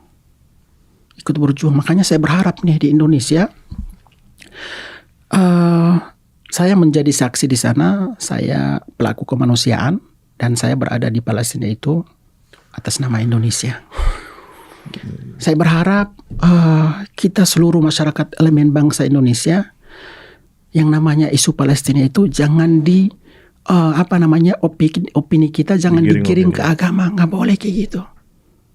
Ikut berjuang. Makanya saya berharap nih di Indonesia, saya menjadi saksi di sana. Saya pelaku kemanusiaan dan saya berada di Palestina itu atas nama Indonesia. Saya berharap kita seluruh masyarakat elemen bangsa Indonesia, yang namanya isu Palestina itu jangan opini kita jangan digiring ke agama. Nggak boleh kayak gitu.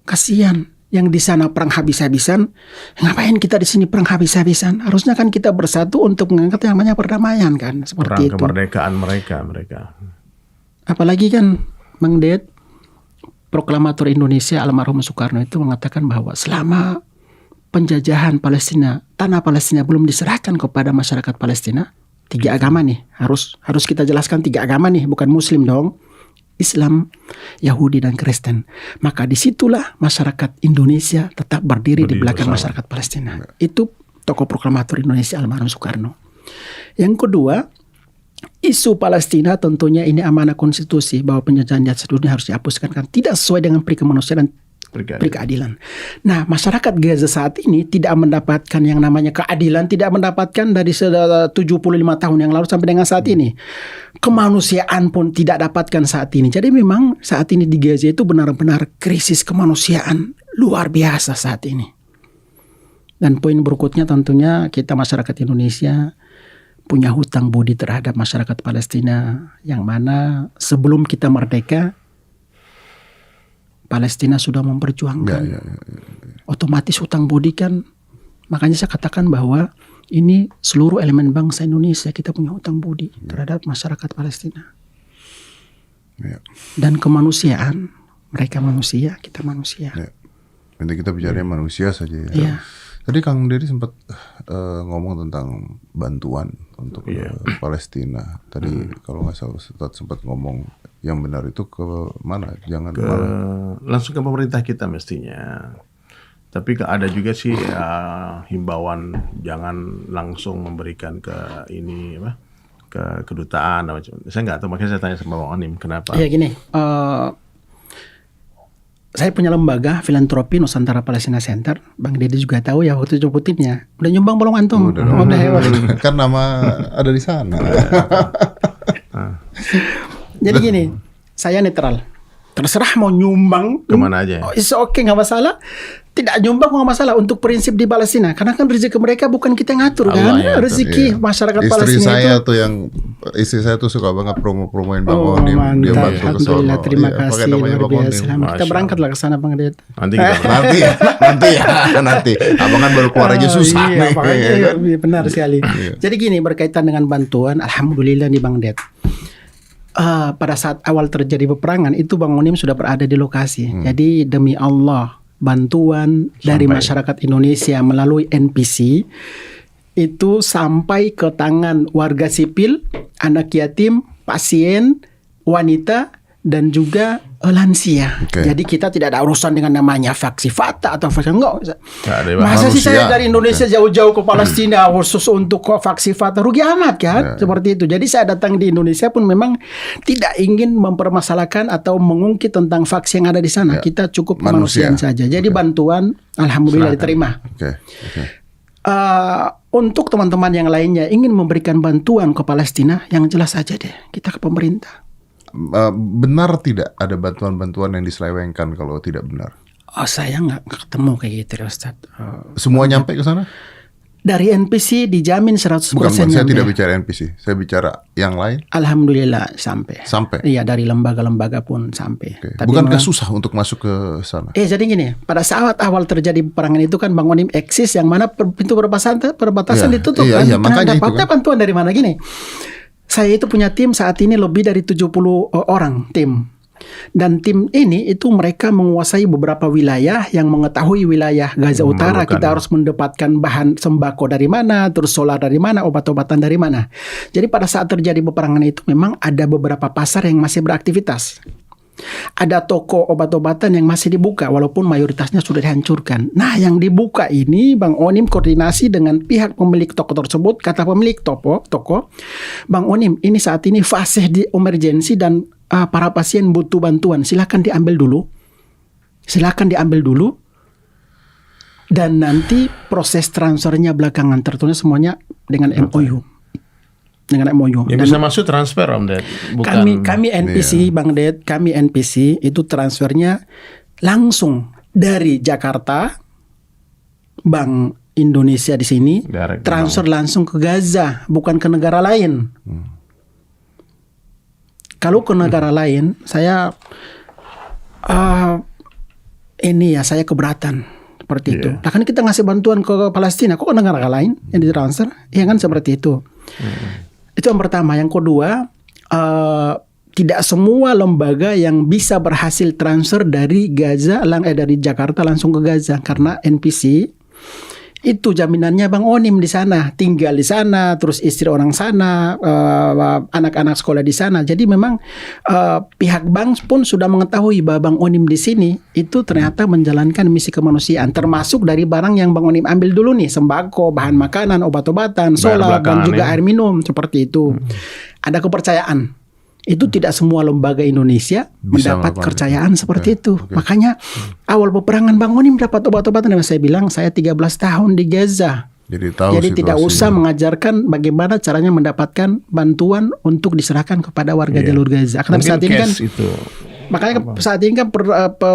Kasihan yang di sana perang habis-habisan. Ngapain kita di sini perang habis-habisan? Harusnya kan kita bersatu untuk mengangkat yang namanya perdamaian kan, seperti perang itu. Kemerdekaan mereka. Apalagi kan Bang Ded, proklamator Indonesia almarhum Soekarno itu mengatakan bahwa selama penjajahan Palestina, tanah Palestina belum diserahkan kepada masyarakat Palestina, 3 agama nih, harus kita jelaskan 3 agama nih, bukan Muslim dong. Islam, Yahudi dan Kristen. Maka disitulah masyarakat Indonesia tetap berdiri di belakang masyarakat Palestina. Itu tokoh proklamator Indonesia almarhum Soekarno. Yang kedua, isu Palestina tentunya ini amanah konstitusi bahwa penjajahan di atas dunia harus dihapuskan kan, tidak sesuai dengan peri kemanusiaan dan peri keadilan. Nah, masyarakat Gaza saat ini tidak mendapatkan yang namanya keadilan, tidak mendapatkan dari 75 tahun yang lalu sampai dengan saat ini. Kemanusiaan pun tidak dapatkan saat ini. Jadi memang saat ini di Gaza itu benar-benar krisis kemanusiaan luar biasa saat ini. Dan poin berikutnya tentunya kita masyarakat Indonesia punya hutang budi terhadap masyarakat Palestina, yang mana sebelum kita merdeka Palestina sudah memperjuangkan. Otomatis hutang budi kan, makanya saya katakan bahwa ini seluruh elemen bangsa Indonesia kita punya hutang budi terhadap masyarakat Palestina. Dan kemanusiaan, mereka manusia, kita manusia. Nanti kita bicaranya manusia saja ya. Tadi Kang Dery sempat ngomong tentang bantuan untuk Palestina. Tadi kalau nggak salah Ustadz sempat ngomong yang benar itu ke mana? Jangan langsung ke pemerintah kita mestinya. Tapi ada juga sih himbauan jangan langsung memberikan ke ini ke kedutaan. Saya nggak tahu, makanya saya tanya sama Bang Onim kenapa. Iya gini. Saya punya lembaga filantropi Nusantara Palestina Center. Bang Deddy juga tahu ya waktu nyebutinnya. Udah nyumbang belum antum? Udah. Kan nama ada di sana. Jadi gini, saya netral. Terserah mau nyumbang kemana aja. It's okay, nggak masalah. Tidak nyumbang nggak masalah untuk prinsip di Palestina. Karena kan rezeki mereka bukan kita ngatur kan. Rezeki masyarakat Palestina itu. Istri saya tuh suka banget promoin Bang Onim. Dia bantu ke sono. Alhamdulillah, terima kasih. Luar biasa. Kita berangkatlah ke sana Bang Ded. Nanti. Abang kan baru keluar aja susah. Iya, benar sekali. Jadi gini, berkaitan dengan bantuan, alhamdulillah nih Bang Ded. Pada saat awal terjadi peperangan itu Bang Onim sudah berada di lokasi. Jadi demi Allah, bantuan dari masyarakat Indonesia melalui NPC itu sampai ke tangan warga sipil, anak yatim, pasien, wanita, dan juga lansia. Jadi kita tidak ada urusan dengan namanya faksi Fatah atau faksi enggak. Masa sih saya dari Indonesia jauh-jauh ke Palestina khusus untuk faksi Fatah, rugi amat kan? Seperti itu. Jadi saya datang di Indonesia pun memang tidak ingin mempermasalahkan atau mengungkit tentang faksi yang ada di sana. Kita cukup kemanusiaan saja. Jadi bantuan alhamdulillah diterima. Untuk teman-teman yang lainnya ingin memberikan bantuan ke Palestina, yang jelas saja deh, kita ke pemerintah. Benar tidak ada bantuan-bantuan yang diselewengkan kalau tidak benar? Saya nggak ketemu kayak gitu Ustaz. Semua nyampe ke sana? Dari NPC dijamin 100% Bukan, saya nyampe. tidak bicara NPC, saya bicara yang lain. Alhamdulillah sampai. Iya, dari lembaga-lembaga pun sampai. Tapi bukankah susah untuk masuk ke sana? Jadi gini, pada saat awal terjadi peperangan itu kan Bang Onim eksis yang mana pintu perbatasan ditutup kan. Makanya dapatnya bantuan dari mana gini? Saya itu punya tim saat ini lebih dari 70 orang tim. Dan tim ini itu mereka menguasai beberapa wilayah yang mengetahui wilayah Gaza Utara. Kita harus mendapatkan bahan sembako dari mana, terus solar dari mana, obat-obatan dari mana. Jadi pada saat terjadi peperangan itu memang ada beberapa pasar yang masih beraktivitas. Ada toko obat-obatan yang masih dibuka walaupun mayoritasnya sudah dihancurkan. Nah, yang dibuka ini Bang Onim koordinasi dengan pihak pemilik toko tersebut. Kata pemilik toko, Bang Onim, ini saat ini fase di emergensi dan para pasien butuh bantuan. Silakan diambil dulu. Dan nanti proses transfernya belakangan, tertulis semuanya dengan MOU. Yang bisa masuk transfer Om Ded. Kami NPC Bang Ded, kami NPC itu transfernya langsung dari Jakarta, Bank Indonesia di sini, transfer langsung ke Gaza, bukan ke negara lain. Kalau ke negara lain, saya saya keberatan. Seperti itu. Nah kan kita ngasih bantuan ke Palestina, kok ke negara lain yang ditransfer? Ya kan seperti itu. Itu yang pertama. Yang kedua, tidak semua lembaga yang bisa berhasil transfer dari Gaza, dari Jakarta langsung ke Gaza, karena NPC itu jaminannya Bang Onim di sana, tinggal di sana, terus istri orang sana, anak-anak sekolah di sana. Jadi memang pihak bank pun sudah mengetahui bahwa Bang Onim di sini itu ternyata menjalankan misi kemanusiaan, termasuk dari barang yang Bang Onim ambil dulu nih, sembako, bahan makanan, obat-obatan, solar, dan juga air minum seperti itu. Ada kepercayaan. Itu tidak semua lembaga Indonesia mendapat kepercayaan seperti itu. Makanya awal peperangan Bang Onim dapat obat-obatan. Dan saya bilang saya 13 tahun di Gaza. Jadi tidak usah mengajarkan bagaimana caranya mendapatkan bantuan untuk diserahkan kepada warga jalur Gaza. Karena saat ini kan makanya saat ini kan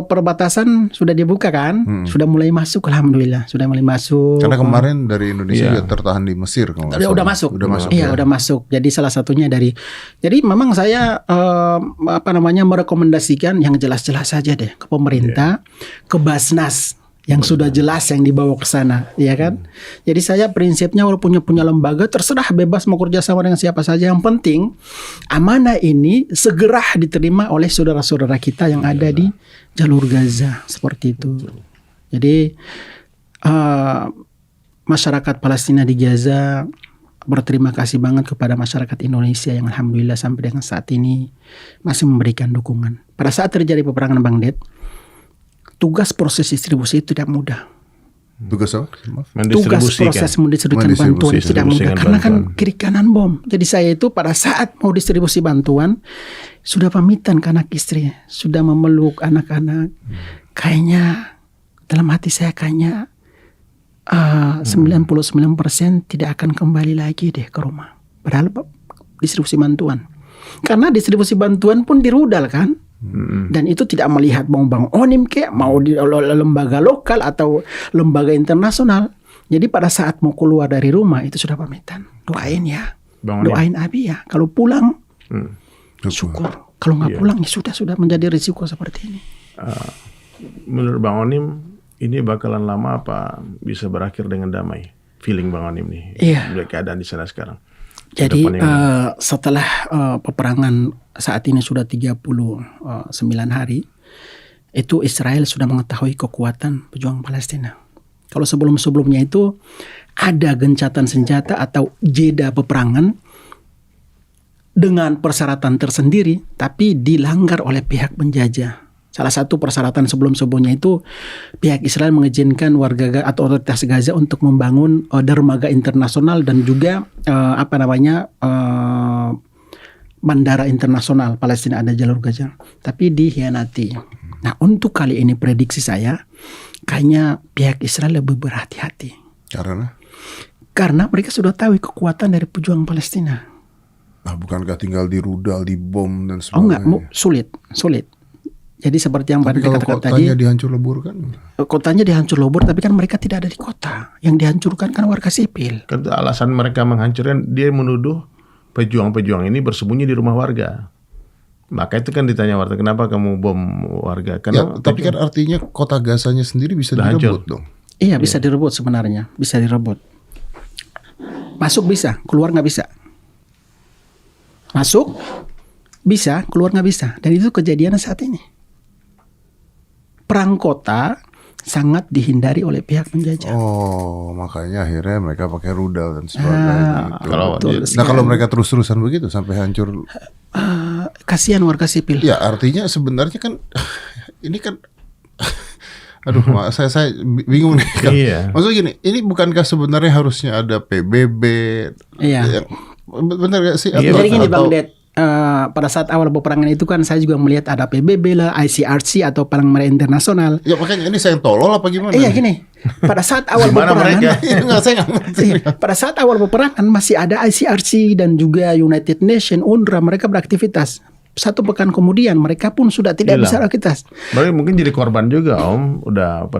perbatasan sudah dibuka kan, sudah mulai masuk, alhamdulillah sudah mulai masuk. Karena kemarin dari Indonesia juga tertahan di Mesir, udah masuk. Iya, udah masuk. Jadi salah satunya jadi memang saya merekomendasikan yang jelas-jelas saja deh ke pemerintah, ke Basnas yang sudah jelas yang dibawa ke sana, ya kan? Jadi saya prinsipnya walaupun punya lembaga, terserah bebas mau kerja sama dengan siapa saja. Yang penting amanah ini segera diterima oleh saudara-saudara kita yang ada di jalur Gaza, seperti itu. Jadi masyarakat Palestina di Gaza berterima kasih banget kepada masyarakat Indonesia yang alhamdulillah sampai dengan saat ini masih memberikan dukungan. Pada saat terjadi peperangan Bang Ded, tugas proses distribusi itu tidak mudah. Tugas apa? Tugas proses mendistribusikan bantuan itu tidak mudah karena kan kiri kanan bom. Jadi saya itu pada saat mau distribusi bantuan sudah pamitan ke anak istri, sudah memeluk anak-anak. Kayaknya dalam hati saya 99% tidak akan kembali lagi deh ke rumah. Padahal distribusi bantuan. Karena distribusi bantuan pun dirudal kan. Dan itu tidak melihat mau Bang Onim mau di lembaga lokal atau lembaga internasional. Jadi pada saat mau keluar dari rumah itu sudah pamitan. Doain ya, doain Abi ya. Kalau pulang syukur. Kalau nggak pulang ya sudah menjadi risiko seperti ini. Menurut Bang Onim ini bakalan lama apa bisa berakhir dengan damai? Feeling Bang Onim nih, keadaan di sana sekarang. Jadi setelah peperangan saat ini sudah 39 hari, itu Israel sudah mengetahui kekuatan pejuang Palestina. Kalau sebelum-sebelumnya itu ada gencatan senjata atau jeda peperangan dengan persyaratan tersendiri, tapi dilanggar oleh pihak penjajah. Salah satu persyaratan sebelum-sebelumnya itu pihak Israel mengizinkan warga atau otoritas Gaza untuk membangun dermaga internasional dan juga bandara internasional Palestina ada jalur Gaza, tapi dihianati. Nah untuk kali ini prediksi saya kayaknya pihak Israel lebih berhati-hati. Karena mereka sudah tahu kekuatan dari pejuang Palestina. Nah bukankah tinggal dirudal, dibom dan sebagainya? Oh enggak, sulit. Jadi seperti yang Pak katakan tadi, kotanya dihancur lebur kan? Kotanya dihancur lebur, tapi kan mereka tidak ada di kota. Yang dihancurkan kan warga sipil. Kan alasan mereka menghancurkan, dia menuduh pejuang-pejuang ini bersembunyi di rumah warga. Maka itu kan ditanya warga, kenapa kamu bom warga? Karena tapi kan artinya kota Gazanya sendiri bisa direbut dong. Iya, bisa direbut sebenarnya, bisa direbut. Masuk bisa, keluar nggak bisa. Masuk bisa, keluar nggak bisa. Dan itu kejadian saat ini. Perang kota sangat dihindari oleh pihak penjajah. Oh, makanya akhirnya mereka pakai rudal dan sebagainya. Kalau mereka terus-terusan begitu sampai hancur. kasihan warga sipil. Ya artinya sebenarnya kan ini kan aduh saya bingung nih kan. Iya. Maksudnya gini, ini bukankah sebenarnya harusnya ada PBB? Iya. Benar gak sih? Iya, Jadi gini Bang Det, pada saat awal peperangan itu kan saya juga melihat ada PBB lah, ICRC atau Palang Merah Internasional. Ya makanya ini saya yang tolol apa gimana? Iya gini, pada saat awal Gimana peperangan, mereka? Saya nggak ngerti. pada saat awal peperangan masih ada ICRC dan juga United Nations, UNRWA, mereka beraktivitas. 1 pekan kemudian mereka pun sudah tidak Hilang. bisa beraktivitas. Berarti mungkin jadi korban juga Om, udah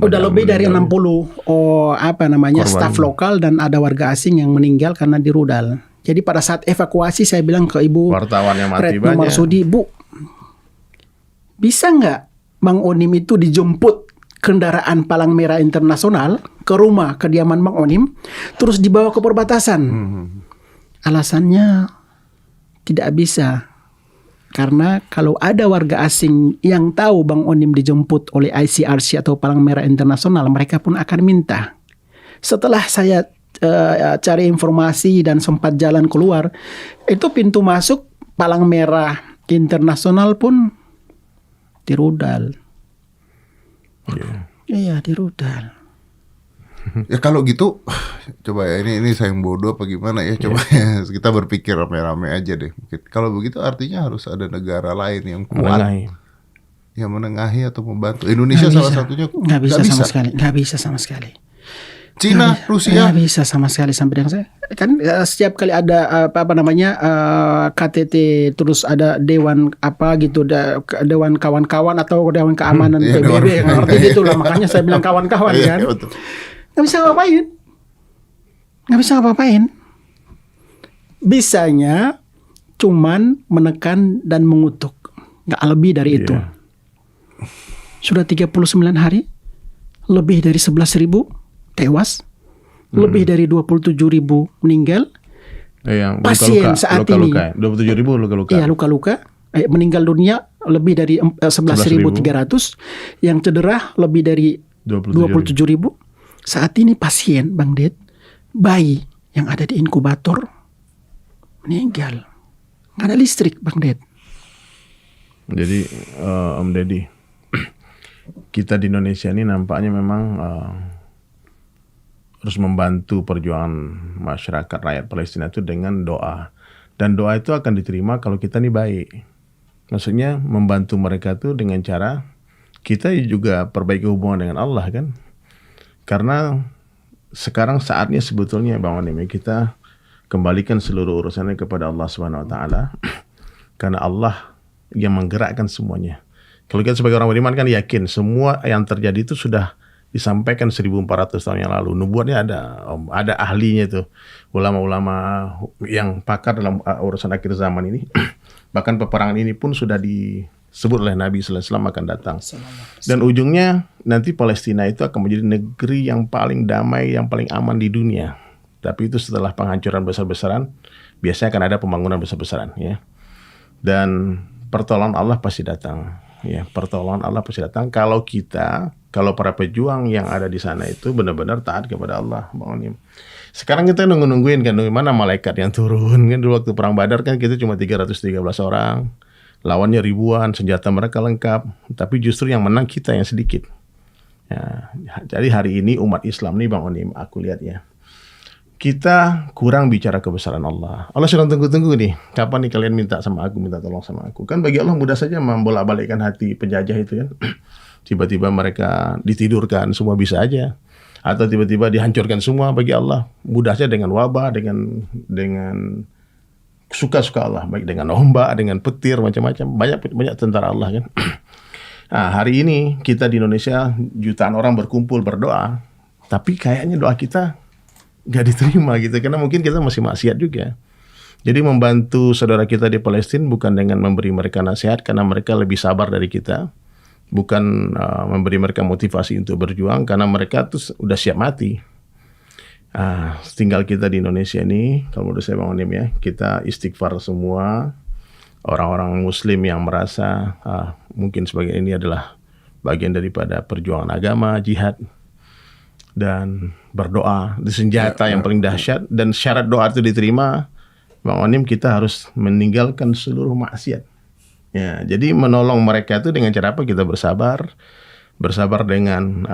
Lebih dari 60 Korban. staf lokal dan ada warga asing yang meninggal karena di rudal. Jadi pada saat evakuasi saya bilang ke Ibu wartawan yang mati Retno banyak. Marsudi, Bu, bisa nggak Bang Onim itu dijemput kendaraan Palang Merah Internasional ke rumah kediaman Bang Onim, terus dibawa ke perbatasan? Alasannya tidak bisa. Karena kalau ada warga asing yang tahu Bang Onim dijemput oleh ICRC atau Palang Merah Internasional, mereka pun akan minta. Setelah saya cari informasi dan sempat jalan keluar, itu pintu masuk Palang Merah Internasional pun di rudal. Iya, di rudal. Ya kalau gitu, coba ya ini saya yang bodoh apa gimana ya? Coba ya, kita berpikir rame-rame aja deh. Kalau begitu artinya harus ada negara lain yang kuat, yang menengahi atau membantu. Indonesia salah satunya nggak bisa sama sekali, nggak bisa sama sekali. Cina, Rusia, nggak bisa sama sekali sampai dengan saya. Kan setiap kali ada KTT, terus ada dewan dewan kawan-kawan atau dewan keamanan PBB, ngerti gitu lah. Makanya saya bilang kawan-kawan kan. Betul. Nggak bisa ngapain. Bisanya cuman menekan dan mengutuk, nggak lebih dari itu. Sudah 39 hari, lebih dari 11.000 tewas, lebih dari 27.000 meninggal. Pasien saat ini 27.000 luka-luka. Iya, luka-luka. Meninggal dunia lebih dari 11.300, yang cedera lebih dari 27.000. Saat ini pasien, Bang Det, bayi yang ada di inkubator meninggal. Nggak ada listrik, Bang Det. Jadi Om Deddy, kita di Indonesia ini nampaknya memang harus membantu perjuangan masyarakat rakyat Palestina itu dengan doa. Dan doa itu akan diterima kalau kita nih baik. Maksudnya membantu mereka itu dengan cara kita juga perbaiki hubungan dengan Allah kan. Karena sekarang saatnya sebetulnya Bang Onim, kita kembalikan seluruh urusannya kepada Allah Subhanahu wa taala. Karena Allah yang menggerakkan semuanya. Kalau kita sebagai orang beriman kan yakin semua yang terjadi itu sudah disampaikan 1400 tahun yang lalu. Nubuatnya ada ahlinya itu. Ulama-ulama yang pakar dalam urusan akhir zaman ini. Bahkan peperangan ini pun sudah disebut oleh Nabi sallallahu alaihi wasallam akan datang. Dan ujungnya nanti Palestina itu akan menjadi negeri yang paling damai, yang paling aman di dunia. Tapi itu setelah penghancuran besar-besaran, biasanya akan ada pembangunan besar-besaran ya. Dan pertolongan Allah pasti datang. Ya, pertolongan Allah pasti datang kalau para pejuang yang ada di sana itu benar-benar taat kepada Allah, Bang Onim. Sekarang kita nungguin kan mana malaikat yang turun kan. Dulu waktu perang Badar kan kita cuma 313 orang. Lawannya ribuan, senjata mereka lengkap, tapi justru yang menang kita yang sedikit. Ya, jadi hari ini umat Islam nih Bang Onim, aku lihat ya, kita kurang bicara kebesaran Allah. Allah sedang tunggu-tunggu nih, kapan nih kalian minta tolong sama aku. Kan bagi Allah mudah saja membolak-balikkan hati penjajah itu kan. Tiba-tiba mereka ditidurkan, semua bisa aja. Atau tiba-tiba dihancurkan semua, bagi Allah mudah saja dengan wabah, dengan suka-suka Allah, baik dengan ombak, dengan petir, macam-macam. Banyak tentara Allah kan. Nah, hari ini kita di Indonesia jutaan orang berkumpul berdoa, tapi kayaknya doa kita nggak diterima gitu, karena mungkin kita masih maksiat juga. Jadi membantu saudara kita di Palestina bukan dengan memberi mereka nasihat, karena mereka lebih sabar dari kita. Bukan memberi mereka motivasi untuk berjuang, karena mereka tuh udah siap mati. Tinggal kita di Indonesia ini, kalau menurut saya Bang Onim ya, kita istighfar semua orang-orang Muslim yang merasa mungkin sebagai ini adalah bagian daripada perjuangan agama, jihad, dan berdoa di senjata yang paling dahsyat. Dan syarat doa itu diterima Bang Onim, kita harus meninggalkan seluruh maksiat. Ya, jadi menolong mereka itu dengan cara apa? Kita bersabar dengan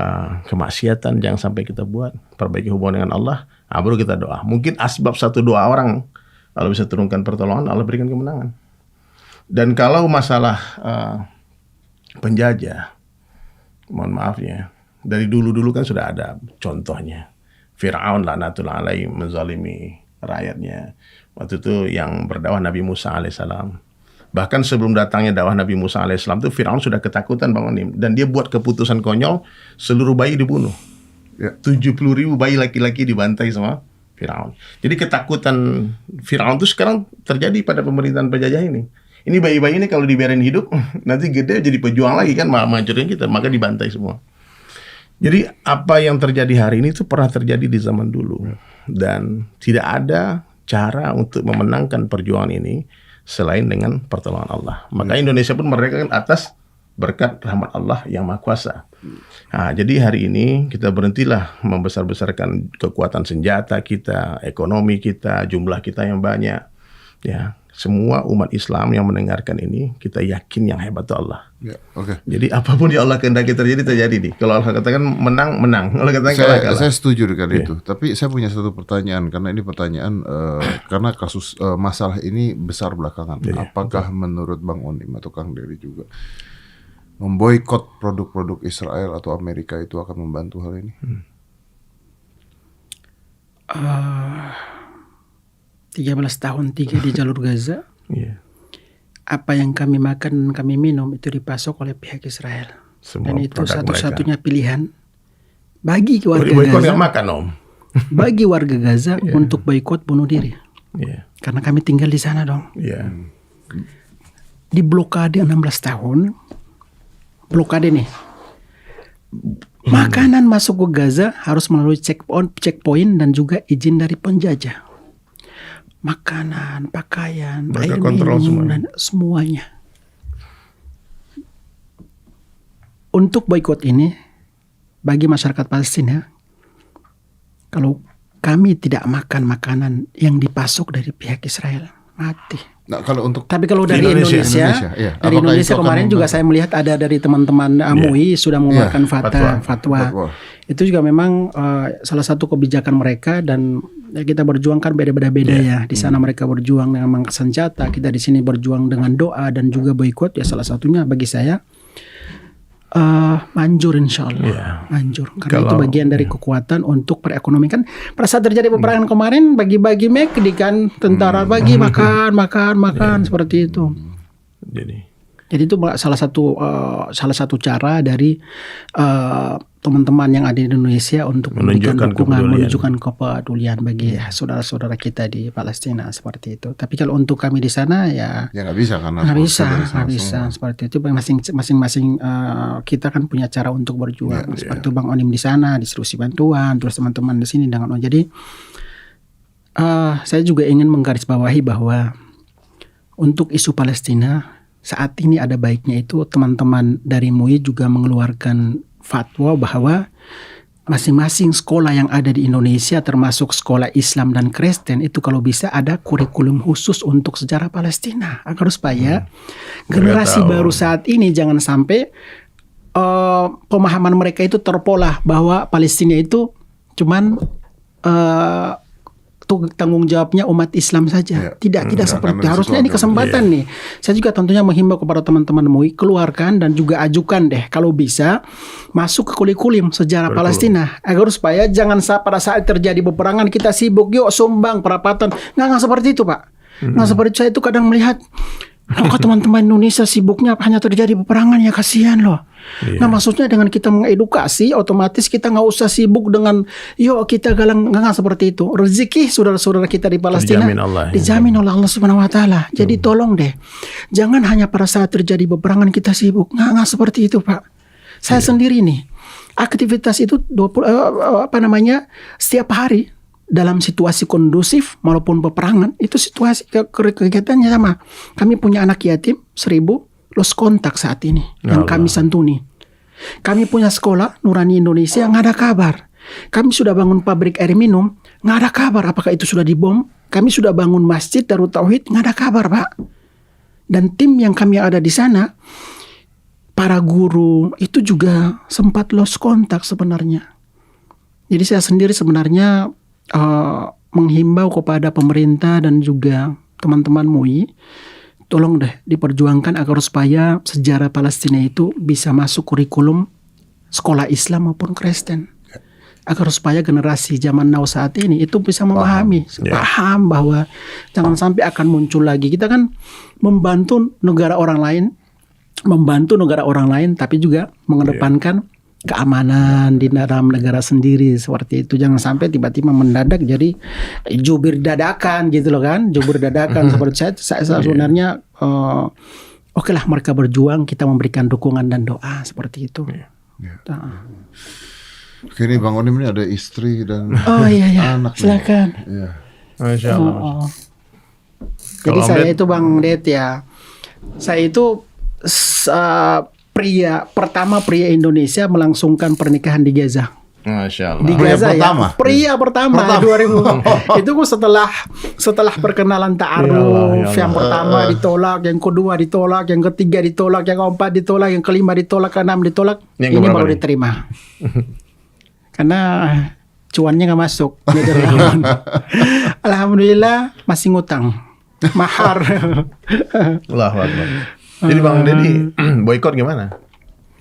kemaksiatan, jangan sampai kita buat, perbaiki hubungan dengan Allah, baru kita doa. Mungkin asbab satu doa orang, kalau bisa turunkan pertolongan, Allah berikan kemenangan. Dan kalau masalah penjajah, mohon maaf ya, dari dulu-dulu kan sudah ada contohnya. Fir'aun laknatullah alaihi menzalimi rakyatnya. Waktu itu yang berdakwah Nabi Musa alaihissalam. Bahkan sebelum datangnya dakwah Nabi Musa alaihissalam itu Fir'aun sudah ketakutan Bang Onim, dan dia buat keputusan konyol, seluruh bayi dibunuh. 70.000 bayi laki-laki dibantai sama Fir'aun. Jadi ketakutan Fir'aun itu sekarang terjadi pada pemerintahan penjajah ini. Ini bayi-bayi ini kalau dibiarin hidup, nanti gede jadi pejuang lagi kan, menghancurin kita, maka dibantai semua. Jadi apa yang terjadi hari ini itu pernah terjadi di zaman dulu, dan tidak ada cara untuk memenangkan perjuangan ini selain dengan pertolongan Allah. Maka Indonesia pun merdeka kan atas berkat rahmat Allah yang Maha Kuasa. Nah, jadi hari ini kita berhentilah membesar-besarkan kekuatan senjata kita, ekonomi kita, jumlah kita yang banyak. Ya, semua umat Islam yang mendengarkan ini, kita yakin yang hebat itu Allah. Ya, okay. Jadi apapun yang Allah kehendaki terjadi nih. Kalau Allah katakan menang. Allah katakan kalah. Saya setuju dengan itu. Tapi saya punya satu pertanyaan, karena ini pertanyaan karena kasus masalah ini besar belakangan. Apakah menurut Bang Onim atau Kang Dery juga memboikot produk-produk Israel atau Amerika itu akan membantu hal ini? 13 tahun 3 di jalur Gaza. Apa yang kami makan, kami minum itu dipasok oleh pihak Israel. Dan itu satu-satunya pilihan bagi warga Gaza. Makan, Om. Bagi warga Gaza untuk boikot bunuh diri. Karena kami tinggal di sana dong. Di blokade 16 tahun. Blokade nih. Makanan masuk ke Gaza harus melalui checkpoint dan juga izin dari penjajah. Makanan, pakaian, air minum, dan semuanya. Untuk boikot ini, bagi masyarakat Palestina, kalau kami tidak makan makanan yang dipasok dari pihak Israel, mati. Nah, tapi kalau dari Indonesia dari Indonesia kemarin juga saya melihat ada dari teman-teman MUI sudah mengeluarkan fatwa. Itu juga memang salah satu kebijakan mereka, dan kita berjuang kan beda-beda ya. Di sana mereka berjuang dengan mengangkat senjata, kita di sini berjuang dengan doa dan juga boikot. Ya salah satunya bagi saya manjur, insya Allah manjur, karena itu bagian dari kekuatan untuk perekonomian. Kan pada saat terjadi peperangan kemarin, bagi-bagi McD kan, tentara bagi makan seperti itu. Jadi itu salah satu cara dari teman-teman yang ada di Indonesia untuk memberikan dukungan, menunjukkan kepedulian bagi saudara-saudara kita di Palestina seperti itu. Tapi kalau untuk kami di sana ya nggak bisa, karena nggak bisa seperti itu. Masing-masing kita kan punya cara untuk berjuang. Seperti Bang Onim di sana distribusi bantuan, terus teman-teman di sini dengan jadi saya juga ingin menggarisbawahi bahwa untuk isu Palestina saat ini ada baiknya itu teman-teman dari MUI juga mengeluarkan fatwa bahwa masing-masing sekolah yang ada di Indonesia, termasuk sekolah Islam dan Kristen, itu kalau bisa ada kurikulum khusus untuk sejarah Palestina, agar supaya generasi baru saat ini jangan sampai pemahaman mereka itu terpola bahwa Palestina itu cuman tanggung jawabnya umat Islam saja. Tidak seperti harusnya. Ini kesempatan nih. Saya juga tentunya menghimbau kepada teman-teman MUI, keluarkan dan juga ajukan deh kalau bisa masuk ke kurikulum sejarah Palestina, agar supaya jangan pada saat terjadi peperangan kita sibuk yuk sumbang perapatan. Nggak seperti itu, Pak. Nggak seperti itu. Saya itu kadang melihat kok teman-teman Indonesia sibuknya hanya terjadi peperangan, ya kasihan loh. Nah maksudnya dengan kita mengedukasi, otomatis kita nggak usah sibuk dengan yuk kita galang, nggak seperti itu. Rezeki saudara-saudara kita di Palestina dijamin oleh Allah Subhanahu Wa Taala. Jadi tolong deh, jangan hanya pada saat terjadi peperangan kita sibuk. Nggak seperti itu, Pak. Saya sendiri nih aktivitas itu setiap hari. Dalam situasi kondusif maupun peperangan, itu situasi kegiatannya sama. Kami punya anak yatim 1000 lost kontak saat ini yang kami santuni. Kami punya sekolah Nurani Indonesia, nggak ada kabar. Kami sudah bangun pabrik air minum, nggak ada kabar apakah itu sudah dibom kami sudah bangun masjid Darut Tauhid, nggak ada kabar Pak. Dan tim yang kami ada di sana, para guru itu juga sempat lost kontak sebenarnya. Jadi saya sendiri sebenarnya menghimbau kepada pemerintah dan juga teman-teman MUI, tolong deh diperjuangkan agar supaya sejarah Palestina itu bisa masuk kurikulum sekolah Islam maupun Kristen. Agar supaya generasi zaman now saat ini itu bisa memahami, paham bahwa jangan sampai akan muncul lagi. Kita kan membantu negara orang lain, tapi juga mengedepankan keamanan di dalam negara sendiri seperti itu. Jangan sampai tiba-tiba mendadak jadi jubir dadakan gitu loh kan, jubir dadakan seperti saya sebenarnya oke lah mereka berjuang, kita memberikan dukungan dan doa seperti itu. Oke, ini Bang Onim ini ada istri dan anak. Silakan. Iya. Masya Allah. Jadi saya itu Bang Det ya, saya itu pria Indonesia melangsungkan pernikahan di Gaza. Masya Allah. Di Gaza pria pertama 2000. Itu setelah perkenalan ta'aruf, yang pertama ditolak, yang kedua ditolak, yang ketiga ditolak, yang keempat ditolak, yang kelima ditolak, keenam ditolak. Ini baru diterima. Karena cuannya nggak masuk. Alhamdulillah masih ngutang mahar. Allahu Akbar. Jadi Bang Deddy boykot gimana?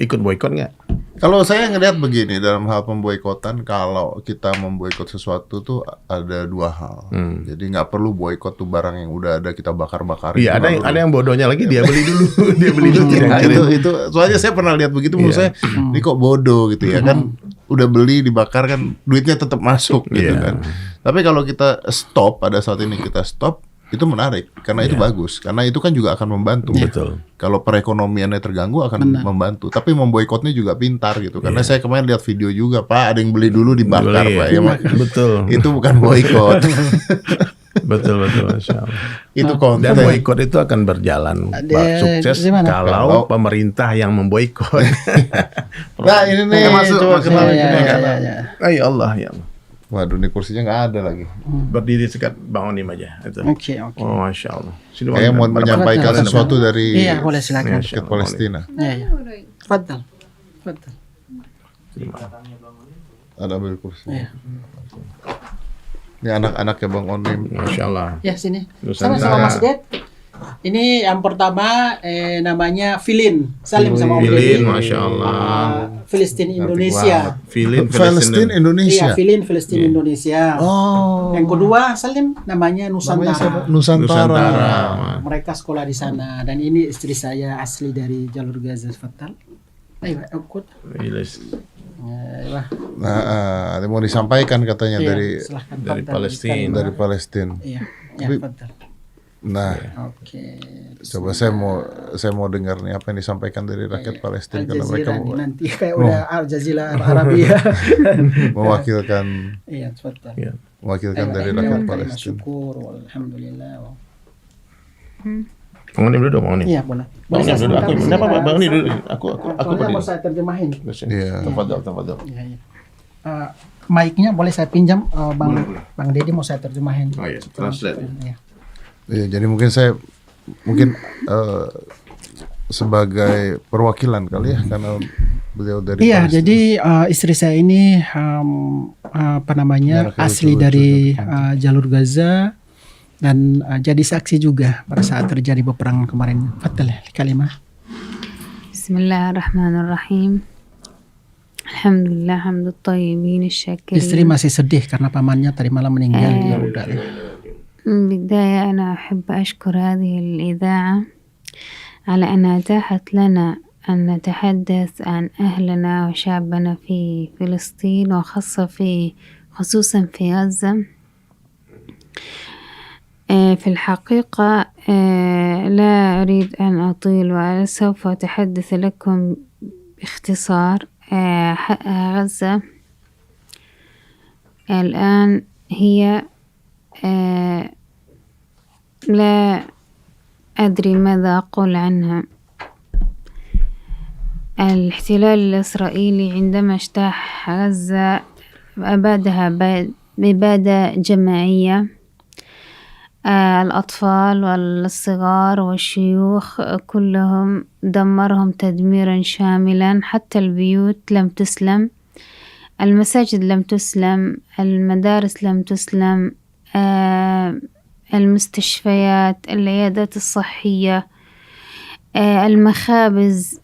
Ikut boykot nggak? Kalau saya ngelihat begini dalam hal pemboikotan, kalau kita memboikot sesuatu tuh ada dua hal. Jadi nggak perlu boikot tuh barang yang udah ada kita bakar-bakarin. Iya, ada yang bodohnya lagi dia beli dulu, itu soalnya saya pernah lihat begitu, menurut saya ini kok bodoh gitu ya kan, udah beli dibakar kan duitnya tetap masuk gitu kan. Tapi kalau kita stop pada saat ini kita stop, itu menarik karena itu bagus, karena itu kan juga akan membantu. Betul. Kalau perekonomiannya terganggu akan membantu, tapi memboikotnya juga pintar gitu. Karena saya kemarin lihat video juga, Pak, ada yang beli dulu dibakar, Pak. Ya, betul. Itu bukan boikot. betul, Masya Allah. Itu konten. Dan boikot itu akan berjalan sukses kalau pemerintah yang memboikot. Nah, ini nih masuk Ya Allah. Waduh, ini kursinya nggak ada lagi. Berdiri sekat Bang Onim aja. Oke. Oh, Masya Allah. Saya mau menyampaikan sesuatu dari boleh silakan. rakyat Palestina. Iya. Fadal. Ada ambil kursi. Ini anak-anaknya Bang Onim. Masya Allah. Ya, sini. Sama Mas Det. Ini yang pertama namanya Filin. Salim sama Om Filin, Masya Allah. Filistin Indonesia. Filistin Indonesia. Iya, Filin Filistin Indonesia. Yang kedua Salim namanya Nusantara. Nusantara. Mereka sekolah di sana, dan ini istri saya asli dari jalur Gaza. Fatal. Ayo, ikut. Nah, ada mau disampaikan katanya dari Palestina. Dari Palestina. Iya, Fatal. Nah, coba saya mau dengar nih apa yang disampaikan dari rakyat Palestina, karena mereka nanti kayak udah Al Jazeera Arabia mewakilkan dari rakyat Palestina. Syukur, alhamdulillah. Bang Onim dulu, Bang Onim. Iya, boleh. Bang Onim dulu. Bang Onim dulu. Aku mau saya terjemahin. Iya. Tafadhol. Iya. Mic-nya boleh saya pinjam, Bang Deddy mau saya terjemahin. Oh iya, translate. Iya, jadi mungkin saya sebagai perwakilan kali ya, karena beliau dari Palestina. Jadi istri saya ini asli dari jalur Gaza dan jadi saksi juga pada saat terjadi peperangan kemarin. Fatal kalimah. Bismillahirrahmanirrahim. Alhamdulillah hamdut thayyibin asy-syakirin. Istri masih sedih karena pamannya tadi malam meninggal. Ya udah. بداية أنا أحب أشكر هذه الإذاعة على أن أتاحت لنا أن نتحدث عن أهلنا وشعبنا في فلسطين، خصوصا في غزة. في الحقيقة لا أريد أن أطيل وسوف أتحدث لكم باختصار. غزة الآن هي لا أدري ماذا أقول عنها. الاحتلال الإسرائيلي عندما اجتاح غزة أبادها إبادة جماعية. الأطفال والصغار والشيوخ كلهم دمرهم تدميرا شاملا. حتى البيوت لم تسلم، المساجد لم تسلم، المدارس لم تسلم، المستشفيات، العيادات الصحية، المخابز،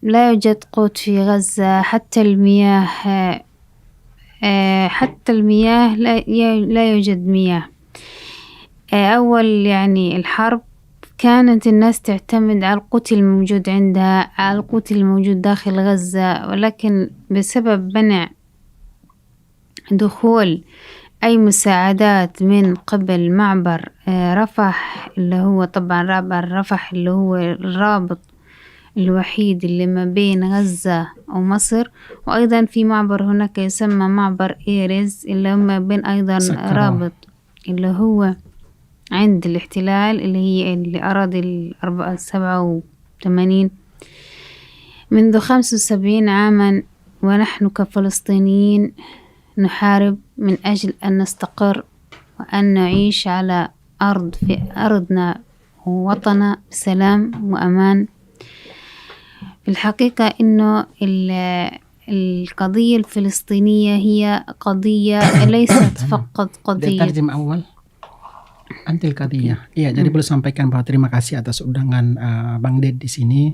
لا يوجد قوت في غزة. حتى المياه لا يوجد مياه. أول يعني الحرب كانت الناس تعتمد على القوت الموجود عندها، على القوت الموجود داخل غزة، ولكن بسبب منع دخول أي مساعدات من قبل معبر رفح، اللي هو طبعا معبر رفح اللي هو الرابط الوحيد اللي ما بين غزة ومصر، وأيضا في معبر هناك يسمى معبر إيرز اللي هو ما بين أيضا رابط اللي هو عند الاحتلال اللي هي الأراضي 87. منذ 75 عاما ونحن كفلسطينيين نحارب من أجل أن نستقر وأن نعيش على في أرضنا ووطننا بسلام وأمان. في الحقيقة إنه القضية الفلسطينية هي قضية ليست فقط قضية. Terjem awal anti qadiyah. Iya, jadi boleh sampaikan bahwa terima kasih atas undangan Bang Ded di sini.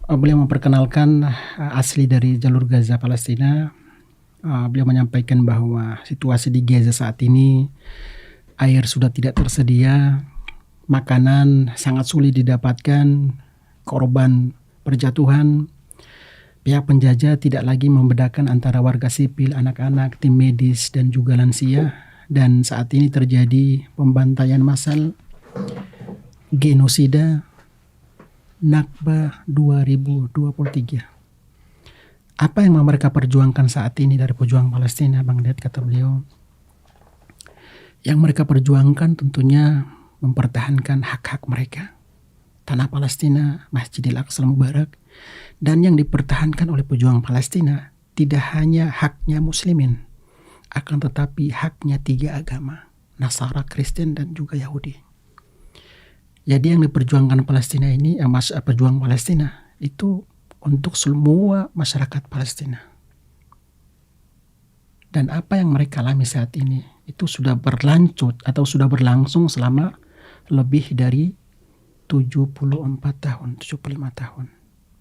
Beliau memperkenalkan asli dari jalur Gaza Palestina. Beliau menyampaikan bahwa situasi di Gaza saat ini air sudah tidak tersedia, makanan sangat sulit didapatkan, korban berjatuhan. Pihak penjajah tidak lagi membedakan antara warga sipil, anak-anak, tim medis, dan juga lansia. Dan saat ini terjadi pembantaian massal, genosida, Nakba 2023. Apa yang mereka perjuangkan saat ini dari pejuang Palestina, Bang Ded, kata beliau? Yang mereka perjuangkan tentunya mempertahankan hak-hak mereka. Tanah Palestina, Masjidil Aqsa Mubarak. Dan yang dipertahankan oleh pejuang Palestina tidak hanya haknya muslimin, akan tetapi haknya 3 agama, Nasara, Kristen, dan juga Yahudi. Jadi yang diperjuangkan Palestina ini, pejuang Palestina itu untuk semua masyarakat Palestina. Dan apa yang mereka alami saat ini itu sudah berlanjut atau sudah berlangsung selama lebih dari 75 tahun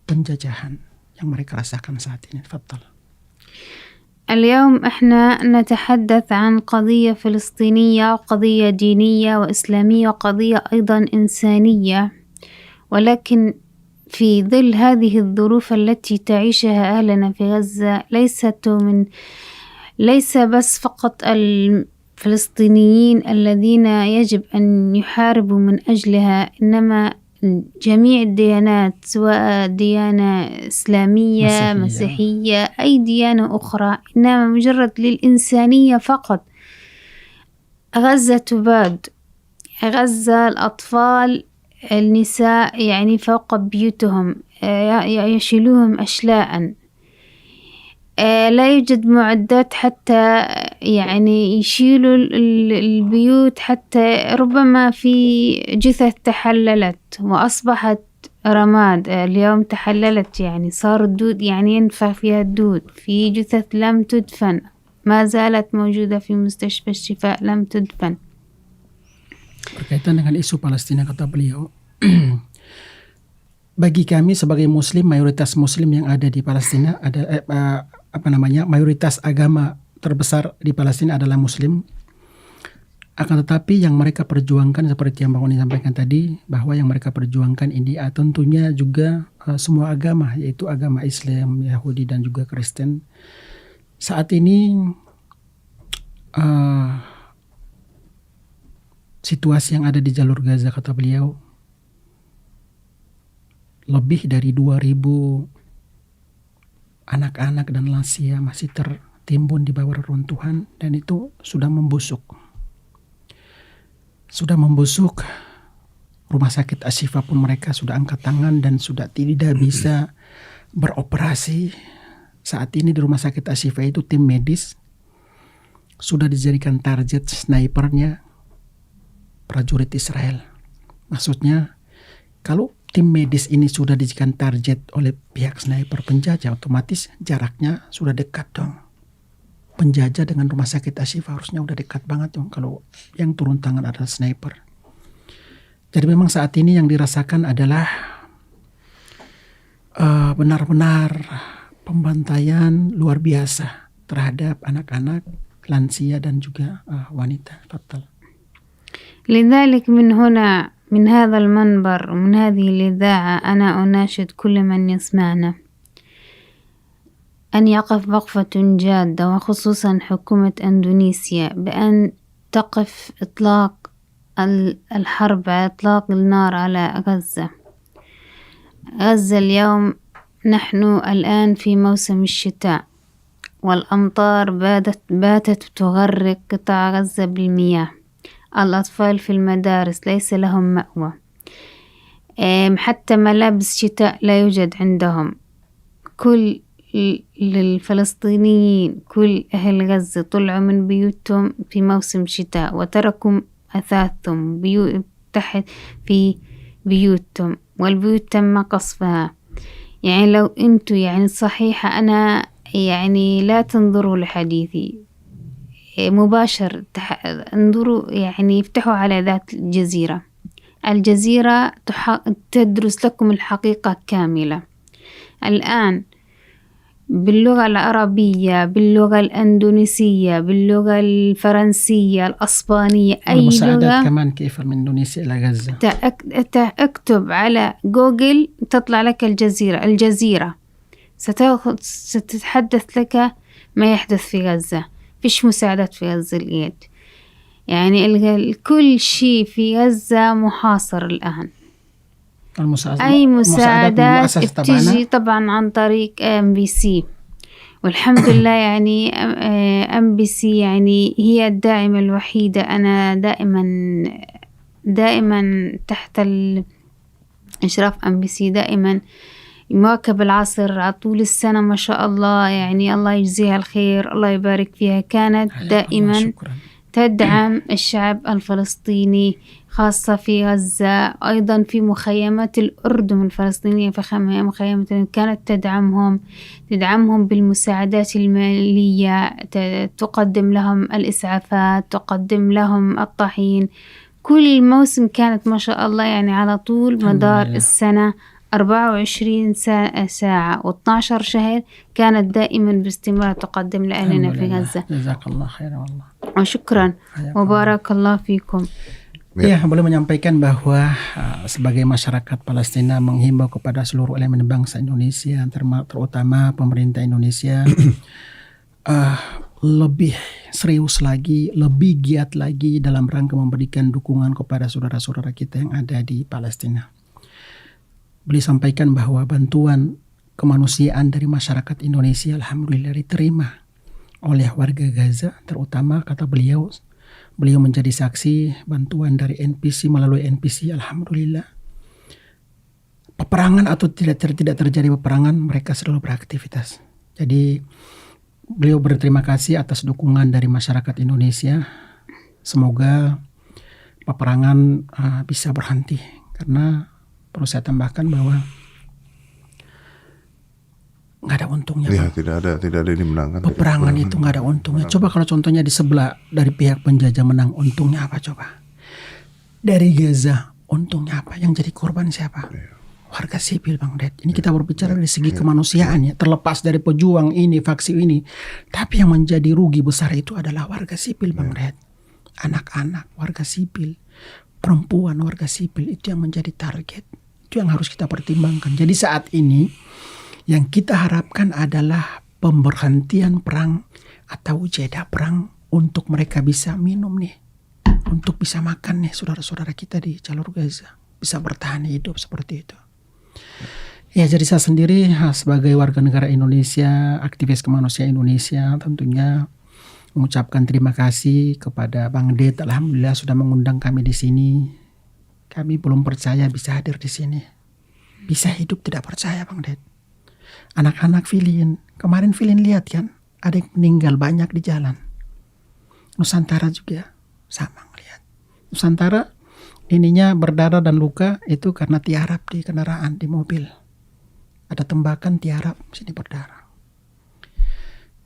penjajahan yang mereka rasakan saat ini. Tafadhal. اليوم احنا نتحدث عن قضية فلسطينية وقضية دينية وإسلامية وقضية أيضا إنسانية، ولكن في ظل هذه الظروف التي تعيشها أهلنا في غزة ليس بس فقط الفلسطينيين الذين يجب أن يحاربوا من أجلها، إنما جميع الديانات، سواء ديانة إسلامية، مسيحية، أي ديانة أخرى، إنما مجرد للإنسانية فقط. غزة تباد، غزة الأطفال النساء يعني فوق بيوتهم يشيلوهم أشلاء، لا يوجد معدات حتى يعني يشيلوا البيوت، حتى ربما في جثث تحللت وأصبحت رماد. اليوم تحللت، يعني صار الدود، يعني ينفع فيها الدود. في جثث لم تدفن ما زالت موجودة في مستشفى الشفاء لم تدفن. Berkaitan dengan isu Palestina, kata beliau, bagi kami sebagai muslim, mayoritas muslim yang ada di Palestina ada mayoritas agama terbesar di Palestina adalah muslim. Akan tetapi yang mereka perjuangkan seperti yang Bang Oni sampaikan tadi, bahwa yang mereka perjuangkan ini tentunya juga semua agama, yaitu agama Islam, Yahudi, dan juga Kristen. Saat ini situasi yang ada di jalur Gaza, kata beliau, lebih dari 2.000 anak-anak dan lansia masih tertimbun di bawah reruntuhan, dan itu sudah membusuk. Sudah membusuk. Rumah sakit Ashifa pun mereka sudah angkat tangan dan sudah tidak bisa beroperasi. Saat ini di rumah sakit Ashifa itu tim medis sudah dijadikan target snipernya prajurit Israel. Maksudnya kalau tim medis ini sudah dijadikan target oleh pihak sniper penjajah, otomatis jaraknya sudah dekat dong. Penjajah dengan rumah sakit Ashifa harusnya udah dekat banget dong kalau yang turun tangan adalah sniper. Jadi memang saat ini yang dirasakan adalah benar-benar pembantaian luar biasa terhadap anak-anak, lansia dan juga wanita. Fatal. لذلك من هذا المنبر ومن هذه الإذاعة أنا أناشد كل من يسمعنا أن يقف وقفة جادة، وخصوصا حكومة إندونيسيا، بأن تقف إطلاق الحرب، إطلاق النار على غزة. غزة اليوم نحن الآن في موسم الشتاء، والأمطار باتت تغرق قطاع غزة بالمياه. الأطفال في المدارس ليس لهم مأوى، حتى ملابس شتاء لا يوجد عندهم. كل الفلسطينيين، كل أهل غزة طلعوا من بيوتهم في موسم شتاء وتركوا أثاثهم تحت في بيوتهم، والبيوت تم قصفها. يعني لو أنتوا يعني صحيحة، أنا يعني لا تنظروا لحديثي مباشر، انظروا يعني افتحوا على ذات الجزيرة. الجزيرة تدرس لكم الحقيقة كاملة الآن باللغة العربية، باللغة الأندونيسية، باللغة الفرنسية، الأسبانية، أي لغة. كمان كيف من إندونيسيا إلى غزة. اكتب على جوجل تطلع لك الجزيرة ستتحدث لك ما يحدث في غزة. فيش مساعدات في غزة اليد، يعني كل شيء في غزة محاصر الآن. أي مساعدات بتيجي طبعا عن طريق MBC، والحمد لله يعني MBC يعني هي الداعمة الوحيدة. أنا دائما تحت إشراف MBC، دائما مواكب العصر على طول السنة ما شاء الله، يعني الله يجزيها الخير، الله يبارك فيها. كانت دائما تدعم الشعب الفلسطيني، خاصة في غزة، أيضا في مخيمات الأردن الفلسطينية، في مخيمات كانت تدعمهم بالمساعدات المالية، تقدم لهم الإسعافات، تقدم لهم الطحين. كل موسم كانت ما شاء الله يعني على طول مدار السنة 24 ساعة و12 شهر كانت دائما باستمرار تقدم لأهلنا في غزة. جزاك الله خير والله. وشكرا وبارك الله فيكم. Ya, boleh menyampaikan bahwa sebagai masyarakat Palestina menghimbau kepada seluruh elemen bangsa Indonesia, terutama pemerintah Indonesia, lebih serius lagi, lebih giat lagi dalam rangka memberikan dukungan kepada saudara-saudara kita yang ada di Palestina. Beliau sampaikan bahwa bantuan kemanusiaan dari masyarakat Indonesia alhamdulillah diterima oleh warga Gaza, terutama kata beliau menjadi saksi bantuan dari NPC melalui NPC, alhamdulillah. Peperangan atau tidak terjadi peperangan, mereka selalu beraktivitas. Jadi beliau berterima kasih atas dukungan dari masyarakat Indonesia. Semoga peperangan bisa berhenti, karena perlu saya tambahkan bahwa nggak ada untungnya. Iya, tidak ada yang dimenangkan. Peperangan itu nggak ada untungnya. Coba kalau contohnya di sebelah dari pihak penjajah menang, untungnya apa coba? Dari Gaza, untungnya apa? Yang jadi korban siapa? Warga sipil, Bang Ded. Ini kita berbicara dari segi kemanusiaan ya. Terlepas dari pejuang ini, faksi ini, tapi yang menjadi rugi besar itu adalah warga sipil, Bang Ded. Anak-anak, warga sipil, perempuan, warga sipil, itu yang menjadi target. Itu yang harus kita pertimbangkan. Jadi saat ini yang kita harapkan adalah pemberhentian perang atau jeda perang untuk mereka bisa minum nih, untuk bisa makan nih saudara-saudara kita di jalur Gaza, bisa bertahan hidup seperti itu. Ya, jadi saya sendiri sebagai warga negara Indonesia, aktivis kemanusiaan Indonesia, tentunya mengucapkan terima kasih kepada Bang Ded. Alhamdulillah sudah mengundang kami di sini. Kami belum percaya bisa hadir di sini. Bisa hidup tidak percaya, Bang Ded. Anak-anak Filin, kemarin Filin lihat kan, ada yang meninggal banyak di jalan. Nusantara juga sama ngelihat. Nusantara ininya berdarah dan luka itu karena tiarap di kendaraan, di mobil. Ada tembakan, tiarap, sini berdarah.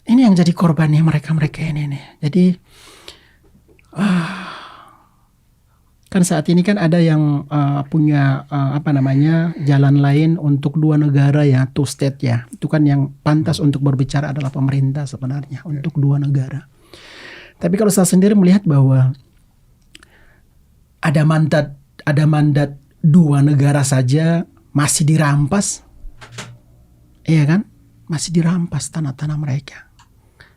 Ini yang jadi korbannya mereka-mereka ini nih. Jadi kan saat ini kan ada yang punya jalan lain untuk dua negara ya, two state ya. Itu kan yang pantas untuk berbicara adalah pemerintah sebenarnya untuk dua negara. Tapi kalau saya sendiri melihat bahwa ada mandat dua negara saja masih dirampas, iya kan? Masih dirampas tanah-tanah mereka.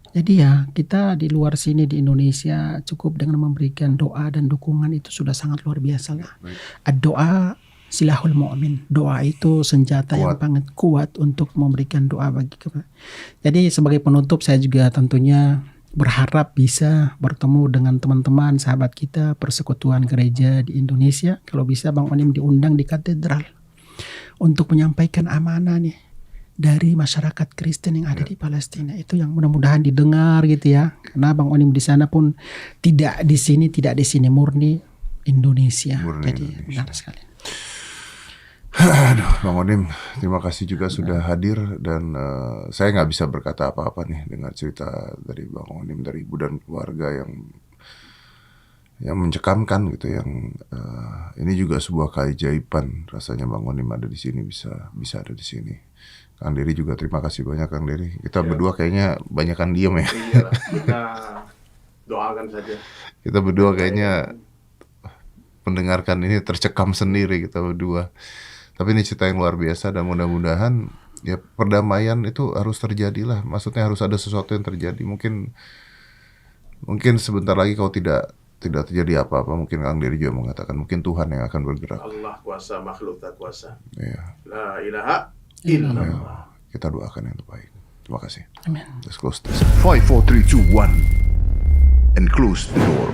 Jadi ya kita di luar sini di Indonesia cukup dengan memberikan doa dan dukungan itu sudah sangat luar biasa lah. Doa silahul mu'min. Doa itu senjata yang sangat kuat untuk memberikan doa bagi kita. Jadi sebagai penutup saya juga tentunya berharap bisa bertemu dengan teman-teman sahabat kita persekutuan gereja di Indonesia. Kalau bisa Bang Onim diundang di katedral untuk menyampaikan amanah nih dari masyarakat Kristen yang ada di Palestina, itu yang mudah-mudahan didengar gitu ya, karena Bang Onim di sana pun tidak di sini murni Indonesia. Jadi Indonesia. Benar sekali. Aduh, Bang Onim, terima kasih juga sudah hadir dan saya nggak bisa berkata apa-apa nih dengan cerita dari Bang Onim, dari ibu dan keluarga yang mencekamkan gitu, yang ini juga sebuah keajaiban rasanya Bang Onim ada di sini, bisa ada di sini. Kang Dery juga terima kasih banyak Kang Dery. Kita berdua kayaknya banyakan diem ya. Iyalah, kita doakan saja. Kita berdua kayaknya mendengarkan ini tercekam sendiri kita berdua. Tapi ini cerita yang luar biasa dan mudah-mudahan ya perdamaian itu harus terjadi lah. Maksudnya harus ada sesuatu yang terjadi. Mungkin sebentar lagi kalau tidak terjadi apa-apa, mungkin Kang Dery juga mengatakan mungkin Tuhan yang akan bergerak. Allah kuasa, makhluk tak kuasa. Iya. La ilaha illallah. Kita doakan yang terbaik. Terima kasih. Amin. Let's close this. 5, 4, 3, 2, 1 and close the door.